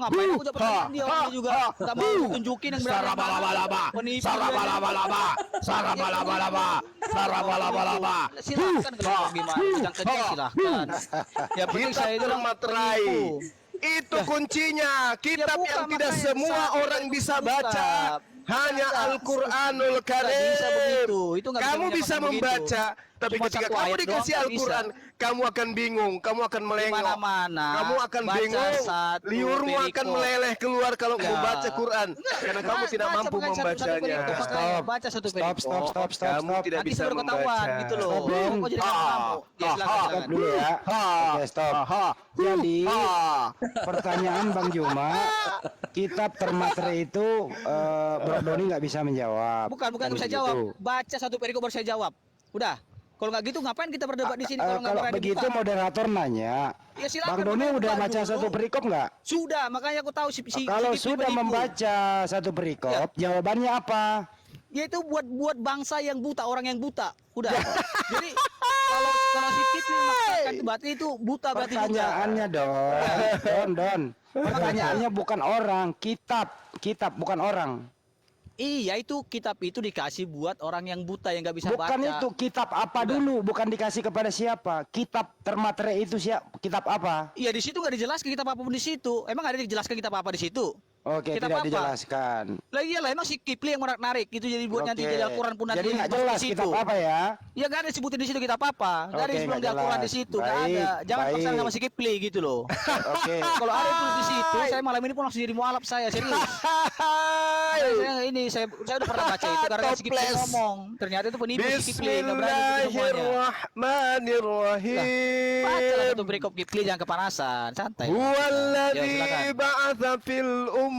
Ngapain aku jawab pertanyaan dia orang juga nggak mau tunjukin yang berapa. Sarabalaba. Silakan kalau gimana. Yang kerja silakan. Ya penting saya itu materai. Itu kuncinya. Kitab yang tidak semua orang bisa baca. Hanya Al-Qur'anul Karim. Kamu bisa membaca, tapi ketika kamu dikasih Al-Quran, kamu akan bingung, kamu akan melengok, kamu akan bingung, liurmu akan meleleh keluar kalau mau baca Quran, karena kamu tidak mampu membacanya. Stop. Kamu tidak bisa membaca. Gitu loh. Stop dulu ya. Oke, stop. Jadi pertanyaan Bang Juma, kitab termaterai itu Bro Doni nggak bisa menjawab. Bukan bisa jawab. Baca satu perikop baru saya jawab. Udah. Kalau nggak gitu ngapain kita berdebat di sini kalau begitu dibuka? Moderator nanya. Ya, silakan, Bang Doni udah baca satu perikop nggak? Sudah, makanya aku tahu kalau sudah membaca satu perikop, jawabannya apa? Yaitu buat bangsa yang buta, orang yang buta. Udah. Jadi kalau si Kipli memaksakan itu berarti itu buta berarti juga. Pertanyaannya Don. Pertanyaannya bukan orang, kitab bukan orang. Iya, itu kitab itu dikasih buat orang yang buta yang nggak bisa baca. Bukan itu kitab apa dulu, bukan dikasih kepada siapa. Kitab termaterai itu kitab apa? Iya, di situ nggak dijelaskan kitab apapun di situ. Emang ada dijelaskan kitab apa di situ? Oke, Kitab tidak apa? dijelaskan. Lah iyalah, emang si Kipli yang narik itu jadi buat nanti Oke. jadi Al-Quran pun nanti Jadi nggak masuk jelas di situ. kitab apa ya? Ya nggak ada disebutin di situ kitab apa. Nggak ada Oke, sebelum di nggak Al-Quran di jelas. situ. Nggak Baik, ada. Jangan baik. paksa sama si Kipli gitu loh. Oke. Kalau ada itu di situ, saya malam ini pun langsung jadi mualaf saya serius. saya udah pernah baca itu karena si Kipli Toples. ngomong. Ternyata itu penipu si Kipli, nggak berani itu semuanya. Bismillahirrahmanirrahim. Bacalah satu perikop Kipli, jangan kepanasan, santai. Ya, Huwallazi silakan. ba'atha fil ummiyin.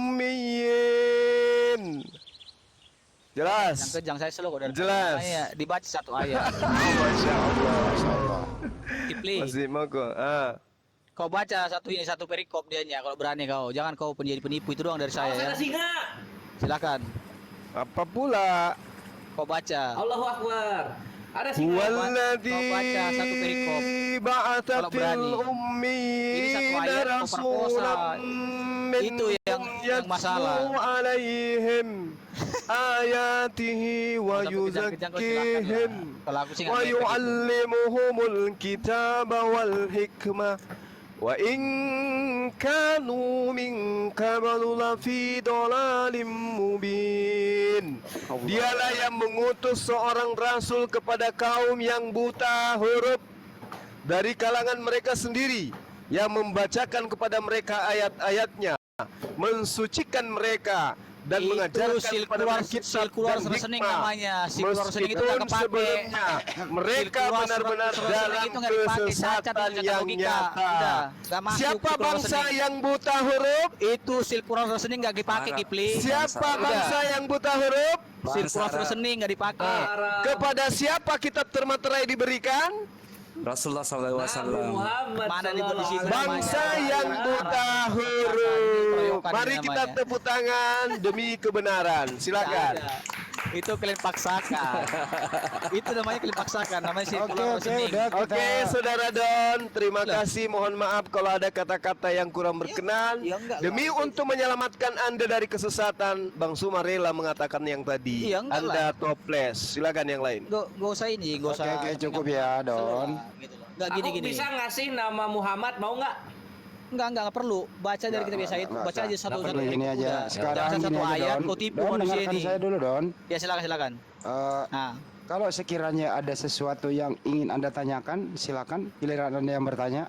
Yang Jelas. kejang saya slow kok dari Jelas. dibaca satu ayat. Masya Allah. Kipli, Masih mogok. kau baca satu perikop dianya kalau berani kau. Jangan kau jadi penipu, itu doang dari saya ya. Silakan. Apa pula? Kau baca. Allahu Akbar. Ada Huwallazi Kau baca satu perikop. ba'atha Kalau fil berani. Ini ummiyin satu ayat kau perkosa. Itu yang masalah. yatlu alaihim ayatihi wa Kalau sampai kejang-kejang kau silakan yuzakkihim lah. Kalau aku sih nggak wa ngefek gitu. yu'allimuhumul kitaba wal hikmah wa in kanu min qablu lafi dhalalim mubin. Dialah yang mengutus seorang rasul kepada kaum yang buta huruf dari kalangan mereka sendiri, yang membacakan kepada mereka ayat-ayatnya, mensucikan mereka dan Itu mengajarkan kepada mereka kitab Silkular dan reasoning hikmah. namanya. Silkular reasoning itu nggak Meskipun kepake. sebelumnya mereka Silkular benar-benar reasoning dalam itu nggak dipakai, cacat kesesatan itu yang logika. nyata. Udah, nggak masuk Siapa silkular bangsa reasoning. yang buta huruf? Itu silkular reasoning nggak dipakai, Marah. Kipli. Siapa Udah. bangsa yang buta huruf? Silkular reasoning nggak dipakai. Kepada siapa kitab termaterai diberikan? Rasulullah SAW. Mana di situ Bangsa namanya? yang buta huruf. Keroyokan Mari ini kita namanya. tepuk tangan demi kebenaran. Silakan. Nggak ada. Itu kalian paksakan. Itu namanya kalian paksakan. Namanya silkular Oke, reasoning. udah kita. Oke, Saudara Don, terima kasih. Mohon maaf kalau ada kata-kata yang kurang berkenan. ya enggak Demi untuk menyelamatkan Anda dari kesesatan, Bang Suma rela mengatakan yang tadi. Iya, enggak Anda toples. Silakan yang lain. Nggak usah ini, nggak usah. Oke, cukup ya, Don. Gitu loh. Nggak gini-gini. ngasih nama Muhammad, mau nggak? Nggak perlu. Baca dari kitab biasa itu, Nggak baca usah. aja satu-satu. Perlu ini aja. Udah. Sekarang Baca gini satu aja, ayat, Don. kau tipu Don, manusia dengarkan ini. saya dulu, Don. Ya silakan. Nah, Kalau sekiranya ada sesuatu yang ingin Anda tanyakan, silakan giliran Anda yang bertanya.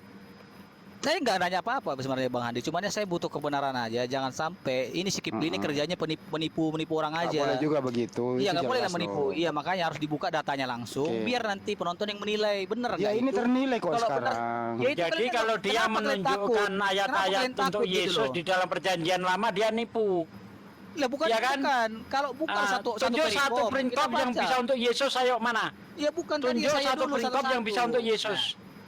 saya nggak nanya apa-apa sebenarnya Bang Handi. Cuman ya saya butuh kebenaran aja. Jangan sampai ini si Kipli ini kerjanya menipu orang Nggak aja. boleh juga begitu. Iya, itu nggak boleh lah jelas, menipu. Don. Iya, makanya harus dibuka datanya langsung. Oke. Biar nanti penonton yang menilai bener Ya nggak ini itu. ternilai kok Kalau sekarang. benar, ya itu Jadi kalian- kalau dia kenapa kalian menunjukkan takut? Kenapa ayat-ayat kalian untuk takut gitu Yesus loh? di dalam perjanjian lama, dia nipu. Lah bukan, Ya kan? bukan. Kalau bukan satu tunjuk satu perikop, perikop kita yang baca. bisa untuk Yesus, ayo mana? Ya bukan tadi Tunjuk saya satu dulu perikop yang bisa untuk Yesus.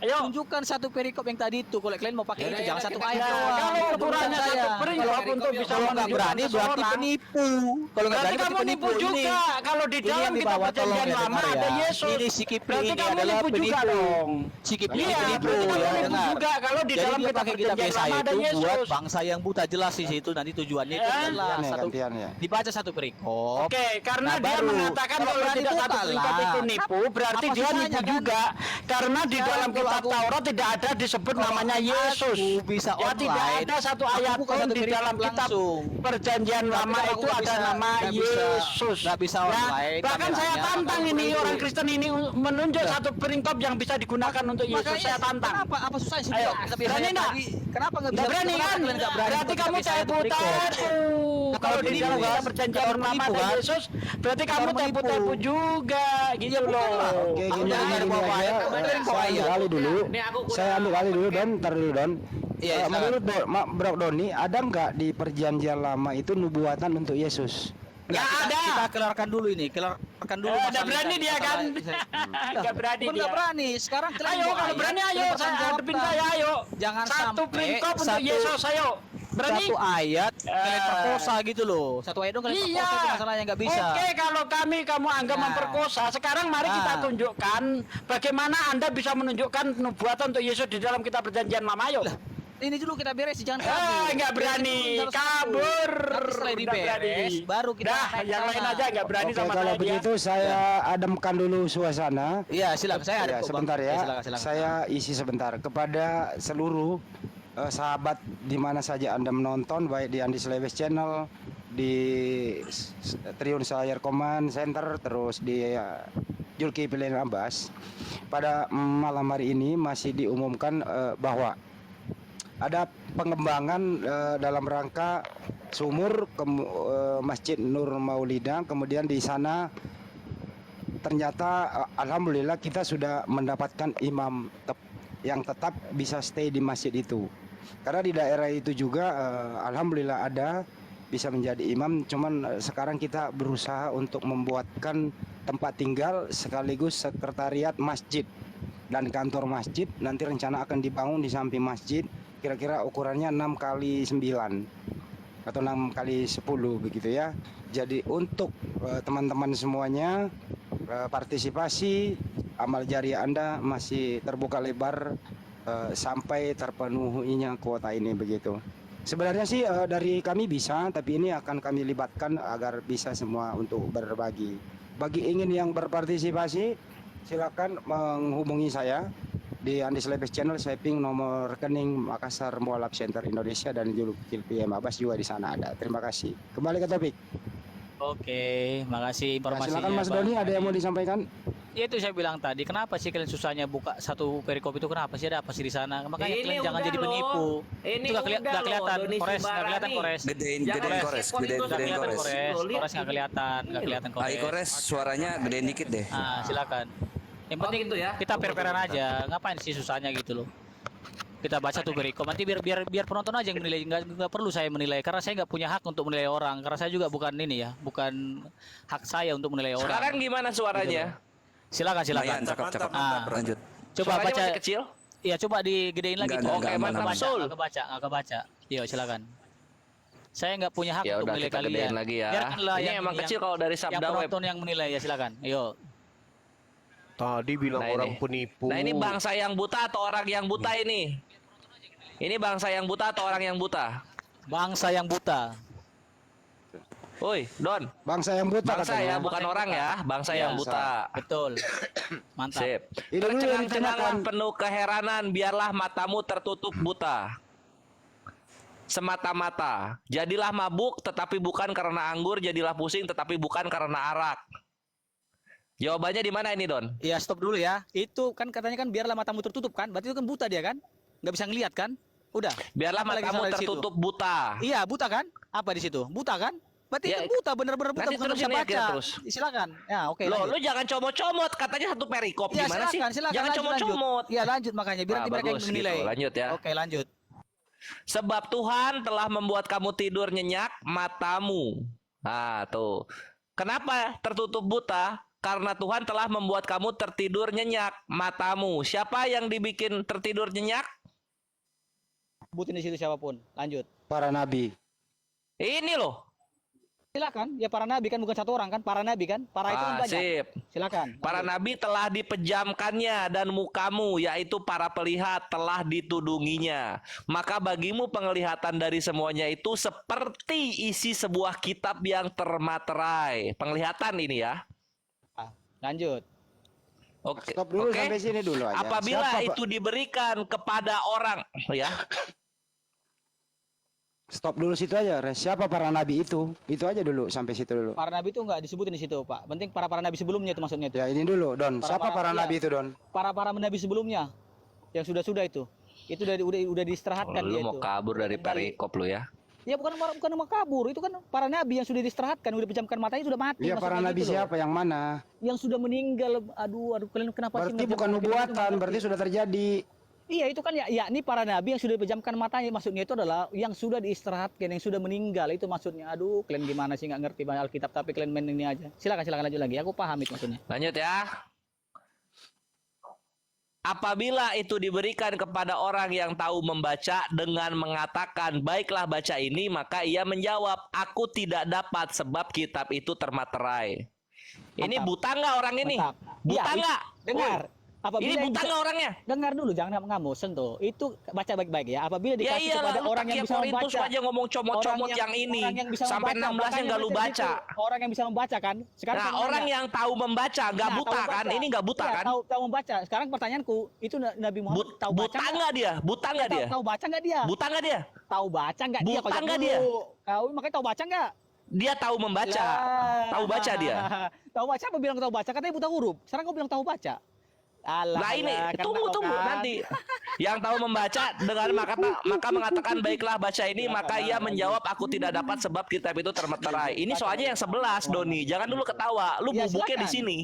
Ayo. Tunjukkan satu perikop yang tadi itu. Kalau kalian mau pakai itu jangan satu ayat Ya, doang. kalau Itu ukurannya urusan satu saya. perikop untuk bisa Kalau nggak menunjukkan berani berarti seseorang. penipu. Kalau nggak Berarti berani kamu berarti nipu penipu. juga. Kalau di Ini dalam yang kitab dibawa, tolong perjanjian ya, lama dengar ada ya. Yesus. Ini si Kipli Berarti ini kamu adalah nipu juga penipu. dong. Si Kipli Iya, penipu berarti kamu ya, nipu dengar. juga kalau di Jadi dalam dia kitab pakai kitab perjanjian Yesaya lama ada itu buat Yesus. bangsa yang buta, jelas di situ nanti tujuannya itu Ya. jelas. Gantian ya, Satu gantian ya. dibaca satu perikop. Oke, karena Nah, dia baru. mengatakan Kalau kalau berani tidak satu buka perikop lah. itu nipu, berarti Apa dia susahnya, nipu kan? juga. Karena di Sekarang dalam kalau kitab aku- Taurat tidak ada disebut Kalau namanya aku Yesus. bisa Ya tidak online, ada satu aku ayat buka pun satu di perikop dalam kitab langsung. perjanjian Tapi lama kalau aku itu nggak ada bisa- nama nggak bisa- Yesus. nggak bisa Ya, online bahkan saya kameranya, tantang maka ini perlu. orang Kristen ini menunjuk satu perikop yang bisa digunakan untuk Yesus. Makanya, Saya tantang. Kenapa? Apa susahnya sih? Ayo, Tapi berani saya nggak? tadi, kenapa nggak bisa? Nggak berani kenapa kan? kalian nggak berani? Berarti untuk kamu pakai saya tepu-tepu. perikop? Kalau di penipu dalam kan? kitab perjanjian Kalau lama penipu ada kan? Yesus, berarti kamu Kalau penipu. tepu-tepu juga gitu loh. Oke, Aku gini udah gini ada gini bawa aja. ayat, kamu dengerin bawa Saya ambil ayat. alih dulu. Saya ambil alih dulu, Don. Ntar dulu, Don. Iya, silakan. Menurut Bro Doni, ada nggak di perjanjian lama itu nubuatan untuk Yesus? Nggak, Nggak ada. Kita keluarkan dulu ini, keluarkan dulu. Udah masalah berani ini. dia kan? Nggak berani Bukan dia. nggak berani. Sekarang kalian Ayo bawa kalau ayat, berani ayo, kalian saya pertanggungjawabkan. hadapin saya ayo. Jangan Satu sampai perikop untuk satu- Yesus ayo. Berani? Satu ayat kalian perkosa gitu loh. Satu ayat dong kalian Iya. perkosa itu masalahnya nggak bisa. Oke, kalau kamu anggap Nah. memperkosa, sekarang mari kita Nah. tunjukkan bagaimana Anda bisa menunjukkan nubuatan untuk Yesus di dalam kitab perjanjian lama ayo. ini dulu kita beres, jangan kabur. Nggak berani kabur. Nanti setelah Nggak berani. diberes, baru kita Dah, naik yang sana. lain aja nggak berani Oke, sama kalau saya dia. begitu saya ademkan dulu suasana. Iya, silakan. Saya ada Ya, kok, Bang. sebentar ya. Silakan. Saya isi sebentar kepada seluruh sahabat di mana saja Anda menonton, baik di Andi Slebes Channel, di Triun Slayer Command Center, terus di Julki Pilihan Abbas. Pada malam hari ini masih diumumkan bahwa ada pengembangan dalam rangka sumur Masjid Nur Maulida. Kemudian di sana ternyata alhamdulillah kita sudah mendapatkan imam yang tetap bisa stay di masjid itu. Karena di daerah itu juga alhamdulillah ada bisa menjadi imam, cuman sekarang kita berusaha untuk membuatkan tempat tinggal sekaligus sekretariat masjid dan kantor masjid. Nanti rencana akan dibangun di samping masjid, kira-kira ukurannya 6 kali 9 atau 6 kali 10 begitu ya. Jadi untuk teman-teman semuanya, partisipasi amal jariah Anda masih terbuka lebar sampai terpenuhinya kuota ini begitu. Sebenarnya sih dari kami bisa, tapi ini akan kami libatkan agar bisa semua untuk berbagi. Bagi ingin yang berpartisipasi, silakan menghubungi saya di Andi Slebes Channel, saya ping nomor rekening Makassar Mualaf Center Indonesia dan Julukil PM Abbas juga di sana ada. Terima kasih. Kembali ke topik. Oke, makasih Nah, informasinya. silakan Mas Bang Doni, ada yang mau Adi. disampaikan? Ya itu saya bilang tadi, kenapa sih kalian susahnya buka satu perikop itu, kenapa sih, ada apa sih di sana? Makanya Ini kalian jangan udah jadi loh. penipu. Ini Itu nggak udah kelihatan, loh, Doni Kores, nggak kelihatan Subarani. Kores. Gedein Jangan Kores, respon gedein itu Nggak kelihatan Kores. Kores, Lo lihat. Kores nggak kelihatan Kores. Ai Kores, suaranya gedein dikit deh. Ah, silakan. Yang penting gitu ya. kita per-peran aja, ngapain sih susahnya gitu loh. Kita baca tuh perikop, nanti biar penonton aja yang menilai, nggak perlu saya menilai, karena saya nggak punya hak untuk menilai orang, karena saya juga bukan ini ya, bukan hak saya untuk menilai orang. Sekarang gimana suaranya? Silakan. Lumayan, cakep. Ah. Lanjut. Coba Suaranya baca. masih kecil? Iya, coba digedein lagi Enggak, tuh. enggak, mantap, Nggak Sul. kebaca. Iya, silakan. Saya nggak punya hak Ya untuk udah, menilai kita kalian. gedein lagi ya. Biarkanlah Ini yang emang kecil kalau dari yang Sabda Web. penonton yang menilai ya, silakan. Ayo. Tadi bilang Nah, orang ini. penipu. Nah, ini bangsa yang buta atau orang yang buta ini? Ini bangsa yang buta atau orang yang buta? Bangsa yang buta. Woi, Don. Bangsa yang buta Bangsa katanya. ya, bukan orang ya. Bangsa yang buta. Betul. Mantap. Sip. Ini dulu yang Tercengang-cenganlah ditanyakan. penuh keheranan, biarlah matamu tertutup buta. Semata-mata. Jadilah mabuk, tetapi bukan karena anggur. Jadilah pusing, tetapi bukan karena arak. Jawabannya di mana ini, Don? Ya, stop dulu ya. Itu kan katanya kan biarlah matamu tertutup kan? Berarti itu kan buta dia kan? Nggak bisa ngelihat kan? Udah. Biarlah Apa lagi matamu salah di situ? tertutup buta. Iya, buta kan? Apa di situ? Buta kan? Berarti Ya, kan buta, bener-bener buta, nanti bukan bisa terusin ya, baca. terus. Silakan. Ya, oke. Loh, lanjut. lu jangan comot-comot. Katanya satu perikop. Ya, Gimana sih? silakan, Jangan lanjut. comot-comot. Ya, lanjut makanya biar Nah, nanti mereka yang bagus menilai. gitu. Lanjut ya. Oke, lanjut. Sebab Tuhan telah membuat kamu tidur nyenyak matamu. Nah, tuh. Kenapa tertutup buta? Karena Tuhan telah membuat kamu tertidur nyenyak matamu. Siapa yang dibikin tertidur nyenyak? Sebutin di situ siapapun. Lanjut. Para nabi. Ini loh. Silakan. Ya para nabi kan bukan satu orang kan? Para nabi kan? Para itu kan banyak. Sip. Silakan. Para lanjut. nabi telah dipejamkannya dan mukamu, yaitu para pelihat, telah ditudunginya. Maka bagimu penglihatan dari semuanya itu seperti isi sebuah kitab yang termaterai. Penglihatan ini ya. Lanjut. Oke. Stop dulu Oke. sampai sini dulu aja. Apabila Siapa, Pak? itu diberikan kepada orang, ya. Stop dulu situ aja. Siapa para nabi itu? Itu aja dulu sampai situ dulu. Para nabi itu nggak disebutin di situ, Pak. Penting para nabi sebelumnya itu maksudnya itu. Ya ini dulu, Don. Siapa para iya. nabi itu, Don? Para nabi sebelumnya yang sudah itu. Itu udah diistirahatkan Lu dia mau itu. kabur dari Kembali. perikop lu ya. Ya bukan mau kabur, itu kan para nabi yang sudah diistirahatkan, udah pejamkan matanya sudah mati. Iya, para maksudnya nabi gitu loh. siapa? Yang mana? Yang sudah meninggal. Aduh, kalian kenapa sih Berarti ngerti- bukan ngerti- ngerti- nubuatan, ngerti- berarti sudah terjadi. Iya, itu kan ya ini para nabi yang sudah dipejamkan matanya, maksudnya itu adalah yang sudah diistirahatkan, yang sudah meninggal, itu maksudnya. Aduh, kalian gimana sih nggak ngerti banyak Alkitab, tapi kalian main ini aja. Silakan lanjut lagi. Aku paham itu maksudnya. Lanjut ya. Apabila itu diberikan kepada orang yang tahu membaca dengan mengatakan, baiklah baca ini, maka ia menjawab, aku tidak dapat sebab kitab itu termaterai. Ini Mantap. buta nggak orang ini? Mantap. Buta Iya, nggak? dengar. Apabila Ini yang buta bisa- nggak orangnya? Dengar dulu, jangan ngamuk sentuh. Itu baca baik-baik ya. Apabila Ya dikasih iyalah, kepada lu orang yang Kia bisa Korintus membaca. aja ngomong comot-comot Orang yang ini. orang yang bisa Sampai membaca. 16-nya nggak lu Makanya baca. itu, orang yang bisa membaca kan. Sekarang Nah, saya mau orang nanya. yang tahu membaca, nggak Nah, buta tahu kan? baca. Ini nggak buta Iya, kan? Tahu membaca. Sekarang pertanyaanku, itu Nabi Muhammad tahu baca Buta nggak dia? Buta nggak dia? Tahu baca nggak dia? Buta nggak dia? Tahu baca nggak dia? Buta Kocak nggak dulu. dia? Kau makanya tahu baca nggak? Dia tahu membaca. Lah. Tahu baca dia. Tahu baca apa bilang tahu baca? Katanya buta huruf. Sekarang kau bilang tahu baca. Alah, Nah ini, alah, karena tunggu kau kan. nanti. Yang tahu membaca dengan maka mengatakan baiklah baca ini, maka ia menjawab aku tidak dapat sebab kitab itu termeterai. Ini soalnya yang 11 Doni. Jangan dulu ketawa. Lu Ya, bubuknya di silakan. sini.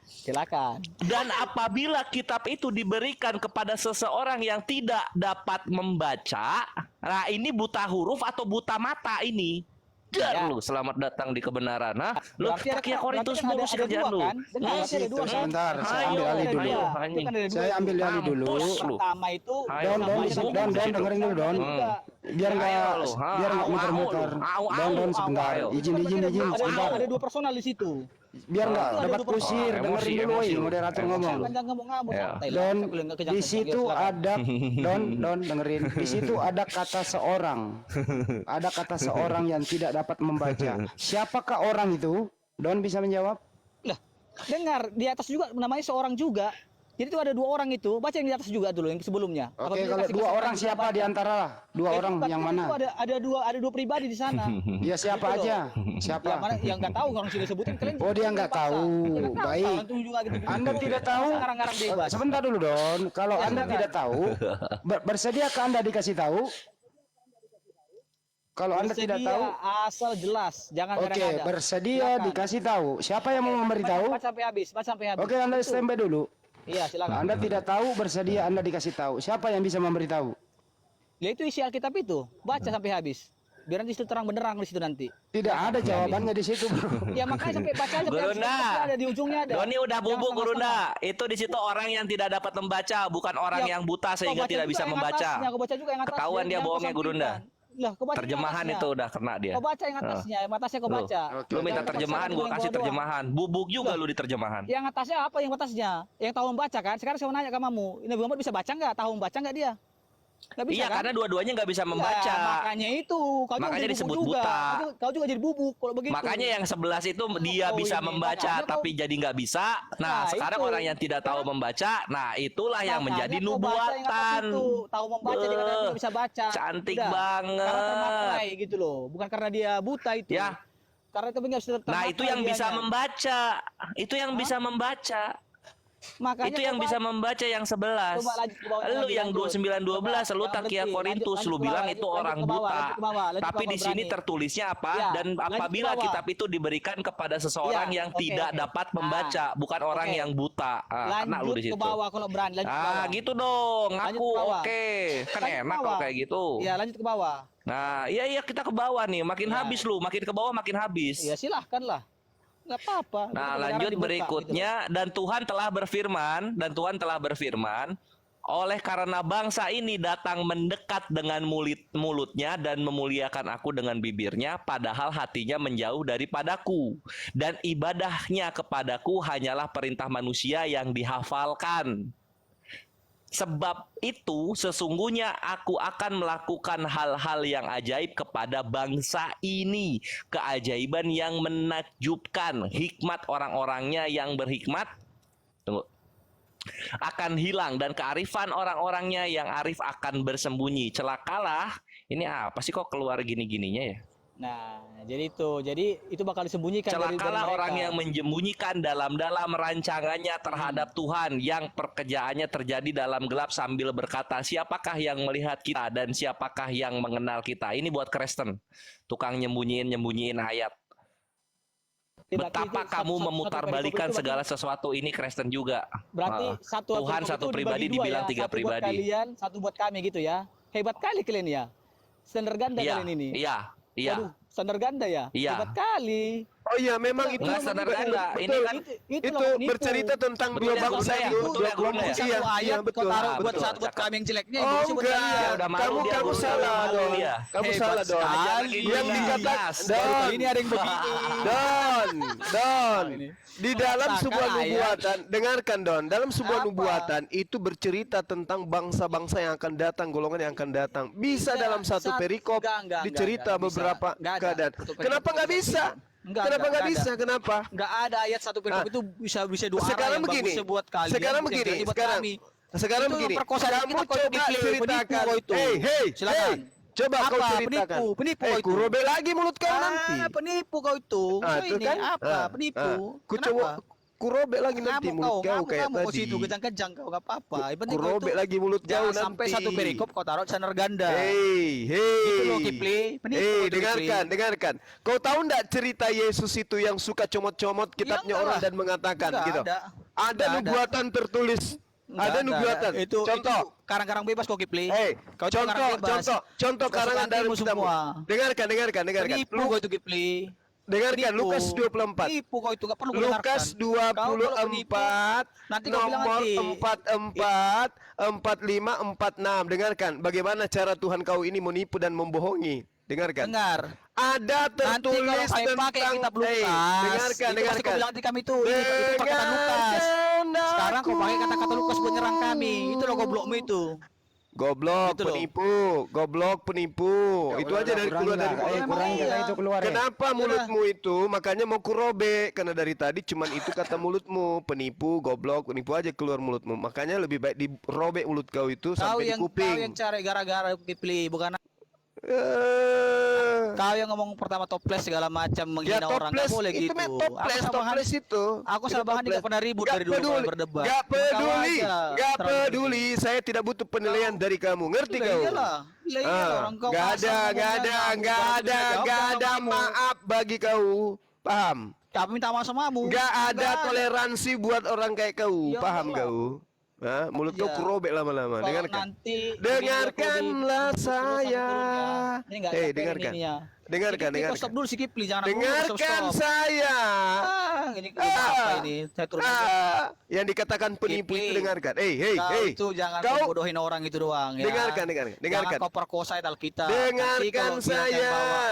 Silakan. Dan apabila kitab itu diberikan kepada seseorang yang tidak dapat membaca, nah ini buta huruf atau buta mata ini. Ya. Lu selamat datang di kebenaran. Nah, lu Berarti ada- Kia Korintus berarti kan mulu ada kerjaan dua lu. kan? Dengar, berarti ada dua kan? Sebentar, saya Ayo, ambil alih dulu. ayo, Itu kan ada dua Saya itu. ambil alih dulu. Mampus lu. Pertama itu Ayo, Don, mampus lu. dengerin dulu Don. Biar nggak Ayo lu. biar nggak Au, muter-muter. au, au, Don au, sebentar. ayo. Izin sebentar. Ada dua personal di situ. Biar nggak Ada dapat dua kusir. personal. Dengerin Emosi, dulu, emosi. moderator Emosi. ngomong. Jangan ngomong-ngomong Ya. santai lah. Don, Boleh nggak di kejang-kejang, situ silakan. ada Don dengerin. Di situ ada kata seorang. Ada kata seorang yang tidak dapat membaca. Siapakah orang itu? Don bisa menjawab? Lah, dengar di atas juga namanya seorang juga. Jadi itu ada dua orang itu. Baca yang di atas juga dulu yang sebelumnya. Oke, Apabila kalau kasih dua kesempatan orang bisa siapa baca. di antara dua Itu orang berarti yang kan mana? itu ada dua pribadi di sana. Dia siapa Gitu loh. aja? Yang Siapa? mana yang nggak tahu kalau sudah sebutin kalian. Oh, dia nggak paksa. tahu. Dia nggak tahu. Baik. Antum juga gitu. Anda tidak tahu? Ngarang-ngarang bebas. Sebentar dulu Don. Kalau Ya, Anda silakan. tidak tahu, bersediakah Anda dikasih tahu? Kalau Anda tidak Bersedia, tahu, asal jelas, jangan oke, ngada-ngada. bersedia Silakan. dikasih tahu. Siapa yang mau memberitahu? Baca sampai habis, baca sampai habis. Oke, Anda Itu. standby dulu. Iya, silakan. Anda tidak tahu, bersedia Anda dikasih tahu. Siapa yang bisa memberitahu? Ya itu isi Alkitab itu, baca sampai habis. Biar nanti itu terang benderang di situ nanti. Tidak ada jawabannya di situ, Bro. Ya makanya sampai baca sampai habis. Gurunda. Ada di ujungnya ada. Doni udah bubuk Jangan Gurunda. setengah-setengah. Itu di situ orang yang tidak dapat membaca, bukan orang Ya, yang buta kau sehingga baca tidak juga bisa yang membaca. atasnya, kau baca juga yang atasnya, Ketahuan dia jangan kau bohongnya Gurunda. sampaikan. Lah, kau baca yang Terjemahan atasnya. itu udah kena dia. Kau baca yang atasnya, yang atasnya kau Lu. baca. Lu minta Jangan terjemahan, paksakan gua yang kasih bawah doang. terjemahan. Bubuk juga lu di terjemahan. Yang atasnya apa yang atasnya? Yang tahu membaca kan? Sekarang saya mau nanya ke kamu, Nabi Muhammad bisa baca nggak? Tahu membaca nggak dia? Nggak bisa Iya, kan? karena dua-duanya nggak bisa membaca. Ya, makanya itu. Kau juga Makanya jadi disebut bubuk juga. buta. Kau juga jadi bubuk kalau begitu. Makanya yang 11 itu dia Oh, bisa ini. membaca Makanya tapi jadi nggak bisa. Nah, Nah, sekarang itu. orang yang tidak tahu membaca, nah itulah yang Makanya menjadi kau baca yang atas nubuatan. itu. Tahu membaca dia kadang tidak bisa baca. Cantik Udah. banget. Karena termaterai gitu loh. Bukan karena dia buta itu. Ya. Karena itu nggak bisa Nah, itu yang bisa membaca. Itu yang bisa membaca. Makanya Itu yang kau bisa baca. membaca yang 11. Coba lanjut ke bawah Lu lagi, yang lanjut. 29-12 lu Coba, tak Kia berhenti. Korintus Lanjut lu ke bilang bawah, itu lanjut orang ke bawah, buta. lanjut ke bawah, lanjut ke Tapi bawah, di sini berani. tertulisnya apa? Ya, Dan lanjut ke apabila bawah. kitab itu diberikan kepada seseorang Ya, yang oke, tidak oke. dapat membaca, bukan orang Oke. yang buta. Ah, kena lu Lanjut di ke situ. bawah kalau berani. Lanjut ke Ah, bawah. gitu dong. Lanjut Aku ke bawah. oke. Kan Lanjut ke enak kalau bawah. kayak gitu. Ya, lanjut ke bawah. Nah, iya kita ke bawah nih. Makin Ya. habis lu, makin ke bawah makin habis. Ya silahkan lah. Nggak apa-apa. Nah, Kebenaran lanjut dibuka, berikutnya dan Tuhan telah berfirman, oleh karena bangsa ini datang mendekat dengan mulutnya dan memuliakan aku dengan bibirnya, padahal hatinya menjauh daripadaku, dan ibadahnya kepadaku hanyalah perintah manusia yang dihafalkan. Sebab itu sesungguhnya aku akan melakukan hal-hal yang ajaib kepada bangsa ini. Keajaiban yang menakjubkan. Hikmat orang-orangnya yang berhikmat tunggu, akan hilang. Dan kearifan orang-orangnya yang arif akan bersembunyi. Celakalah. Ini apa sih kok keluar gini-gininya ya? Nah, jadi itu bakal disembunyikan dari Celakalah mereka. orang yang menyembunyikan dalam-dalam rancangannya terhadap Tuhan, yang pekerjaannya terjadi dalam gelap sambil berkata, siapakah yang melihat kita dan siapakah yang mengenal kita? Ini buat Kristen, tukang nyembunyiin ayat. Berarti Betapa itu kamu satu memutarbalikan perikop itu segala sesuatu ini Kristen juga. Berarti satu Tuhan perikop satu itu pribadi dibagi dua dibilang ya. tiga Satu pribadi. buat kalian, satu buat kami gitu ya. Hebat kali kalian ya. Standar ganda Iya, kalian ini. iya, iya. Waduh, standar ganda ya. Iya. Hebat kali. Oh iya, memang itu Enggak, saudara enggak. Ini betul. kan Itu loh, penipu. bercerita tentang Betul dua ya, bangsa betul ya, itu, betul dua ya, kelompok. betul ya. Satu Iya, ayat betul. kau taruh buat betul. satu buat kami yang jeleknya, Oh itu buat enggak, kalian. udah malu dia, kamu Bro. salah Malu dong. dia. Kamu Hebat salah dong. sekali. Yang dikatakan Yes. Don, Ini ada yang begini. Don. Di dalam Memaksakan sebuah ayat. nubuatan, dengarkan Don, dalam sebuah Apa? nubuatan itu bercerita tentang bangsa-bangsa yang akan datang, golongan yang akan datang. Bisa dalam satu perikop dicerita enggak, beberapa bisa. Enggak ada. keadaan. Untuk perikop Kenapa nggak bisa? Kenapa nggak bisa? Kenapa? Enggak ada ayat satu perikop itu bisa dua arah Sekarang yang begini, bagusnya buat kalian. sekarang yang begini, jeleknya buat sekarang, kami. sekarang Itu begini. perkosaan Kamu kita kau coba penipu, ceritakan. kau itu. Hey, Silakan. coba Apa? kau ceritakan. Penipu kau itu. Kurobe lagi mulut kau nanti. Penipu kau itu. Ah, So itu ini kan? apa? Ah, Penipu. Ku coba kurobe lagi nanti Ngamuk mulut kau kayak ngamuk kau tadi. situ kejang-kejang kau enggak apa-apa. Yang penting kau Kurobe itu lagi mulut kau jangan nanti. sampai satu perikop kau taruh di sanar ganda. Hey, Itu loh Kipli. Penipu itu, dengarkan, Kipli. dengarkan. Kau tahu enggak cerita Yesus itu yang suka comot-comot kitabnya enggak orang lah. dan mengatakan Enggak gitu. ada. Ada Enggak ada. nubuatan tertulis. Enggak Ada nubuatan. Itu Contoh. karang-karang bebas kok Kipli. Kau contoh, contoh karangan dari kitabmu. Dengarkan. Penipu kau itu Kipli. Dengarkan Penipu. Lukas 24. Penipu kau itu enggak perlu kau Lukas dengarkan. Kau kalau penipu, 24 nanti kau bilang nomor nanti. 44 45 46. Dengarkan bagaimana cara Tuhan kau ini menipu dan membohongi. Dengarkan. Dengar. Ada Nanti kalau tertulis kami pakai tentang kitab Lukas, dengarkan, itu pasti kau dengarkan. bilang nanti kami itu perkataan Lukas. Sekarang kau pakai kata-kata Lukas buat nyerang kami. Itu loh goblokmu itu. Goblok, Gitu loh. penipu, goblok, penipu. Itu aja dari keluar dari mulut. kurang Iya. itu keluar ya. Kenapa mulutmu itu? Makanya mau kurobe karena dari tadi cuman itu kata mulutmu, penipu, goblok, penipu aja keluar mulutmu. Makanya lebih baik dirobek mulut kau itu Kau sampai di yang kuping. cari gara-gara Kipli, bukan Eh, kau yang ngomong pertama toples segala macam ya menghina orang. Nggak toples boleh itu gitu. mah toples, Aku sama toples itu. Aku Itu sama Bahan toples. nggak pernah ribut Nggak dari dulu kalau berdebat. Nggak Kau peduli, aja nggak terlalu peduli. Saya tidak butuh penilaian dari kamu. Ngerti Lah kau? iyalah. Lah iyalah orang kau Nggak pasang ada, ngomongnya nggak ada, kamu, nggak baru ada, bisa jawab nggak sama ada kamu. maaf bagi kau. Paham? Kami minta maaf sama kamu. Nggak ada Nggak toleransi buat orang kayak kau. Ya Paham Allah. kau? Hah? Mulut kau Iya. kurobek lama-lama. Kalau Dengarkan. nanti Dengarkanlah video saya. Ini nggak Hei, sampai dengarkan. ininya. Dengarkan, Si Kipli, kau dengarkan. stop dulu si Kipli, jangan aku Dengarkan stop. saya. Ini apa ini? Saya turun. Yang dikatakan penipu Kipli. itu dengarkan. Hei, Kau itu jangan kau Kau bodohin orang itu doang ya. dengarkan, dengarkan. Jangan kau perkosa ayat Alkitab. Nanti Dengarkan kau bilang saya. yang bawa.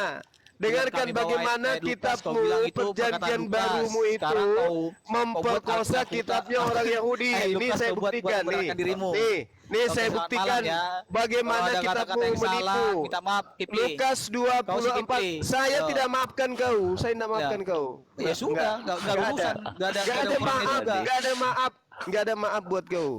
Dengarkan Biar kami bawa bagaimana ayat Lukas, kau kitabmu, bilang itu perjanjian perkataan Lukas. barumu itu Sekarang kau memperkosa buat Alkitab. kitabnya orang Yahudi. Eh, Ini Lukas, saya kau buat buktikan nih. memberatkan dirimu. Nih Oke, saya selamat buktikan malam ya. bagaimana Kalau ada kitabmu kata-kata yang salah, menipu. minta maaf, Kipli. Lukas Kau si 24. Kipli. Saya Yo. tidak maafkan kau. Saya tidak maafkan kau. Ya sudah, nggak urusan. Nggak ada Nggak ada urusannya maaf, juga. nggak ada maaf, nggak ada maaf buat kau.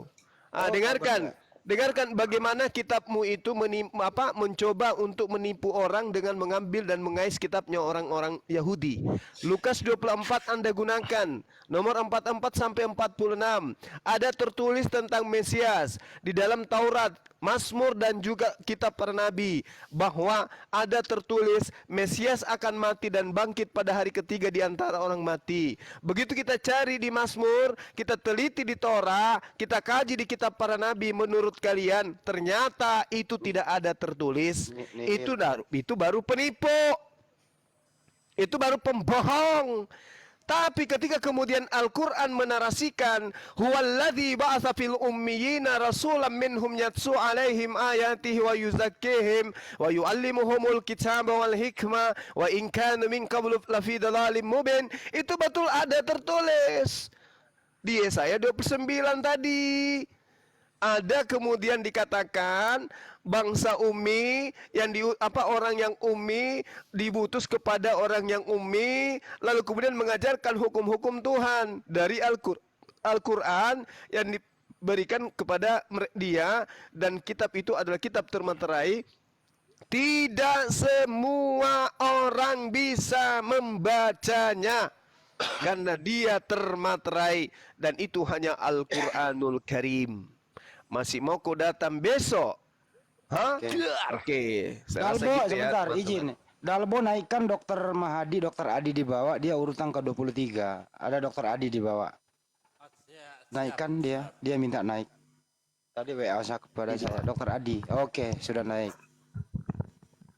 Dengarkan bagaimana kitabmu itu mencoba untuk menipu orang dengan mengambil dan mengais kitabnya orang-orang Yahudi. Lukas 24 Anda gunakan nomor 44 sampai 46. Ada tertulis tentang Mesias di dalam Taurat, Mazmur dan juga kitab para nabi, bahwa ada tertulis Mesias akan mati dan bangkit pada hari ketiga di antara orang mati. Begitu kita cari di Mazmur, kita teliti di Torah, kita kaji di kitab para nabi, menurut kalian ternyata itu tidak ada tertulis. Itu baru penipu. Itu baru pembohong. Tapi ketika kemudian Al-Quran menarasikan huwallazi ba'atsa fil ummiyina rasulan minhum yatsu alaihim ayatihi wa yuzakkihim wa yuallimuhumul kitaba wal hikmah wa in kanu min qablu lafi dhalalin mubin, itu betul ada tertulis di Yesaya 29 tadi. Ada kemudian dikatakan bangsa ummi yang orang yang ummi diutus kepada orang yang ummi, lalu kemudian mengajarkan hukum-hukum Tuhan dari Al-Quran yang diberikan kepada dia, dan kitab itu adalah kitab termaterai. Tidak semua orang bisa membacanya karena dia termaterai, dan itu hanya Al-Quranul Karim. Masih mau kau datang besok? Hah? Oke. Saya rasa Dalbo, gitu ya, sebentar, teman-teman. izin. Dalbo naikkan Dokter Mahadi, Dokter Adi di bawah, dia urutan ke-23. Ada Dokter Adi di bawah. Naikkan dia minta naik. Tadi WA saya kepada saya, Dokter Adi. Oke, sudah naik.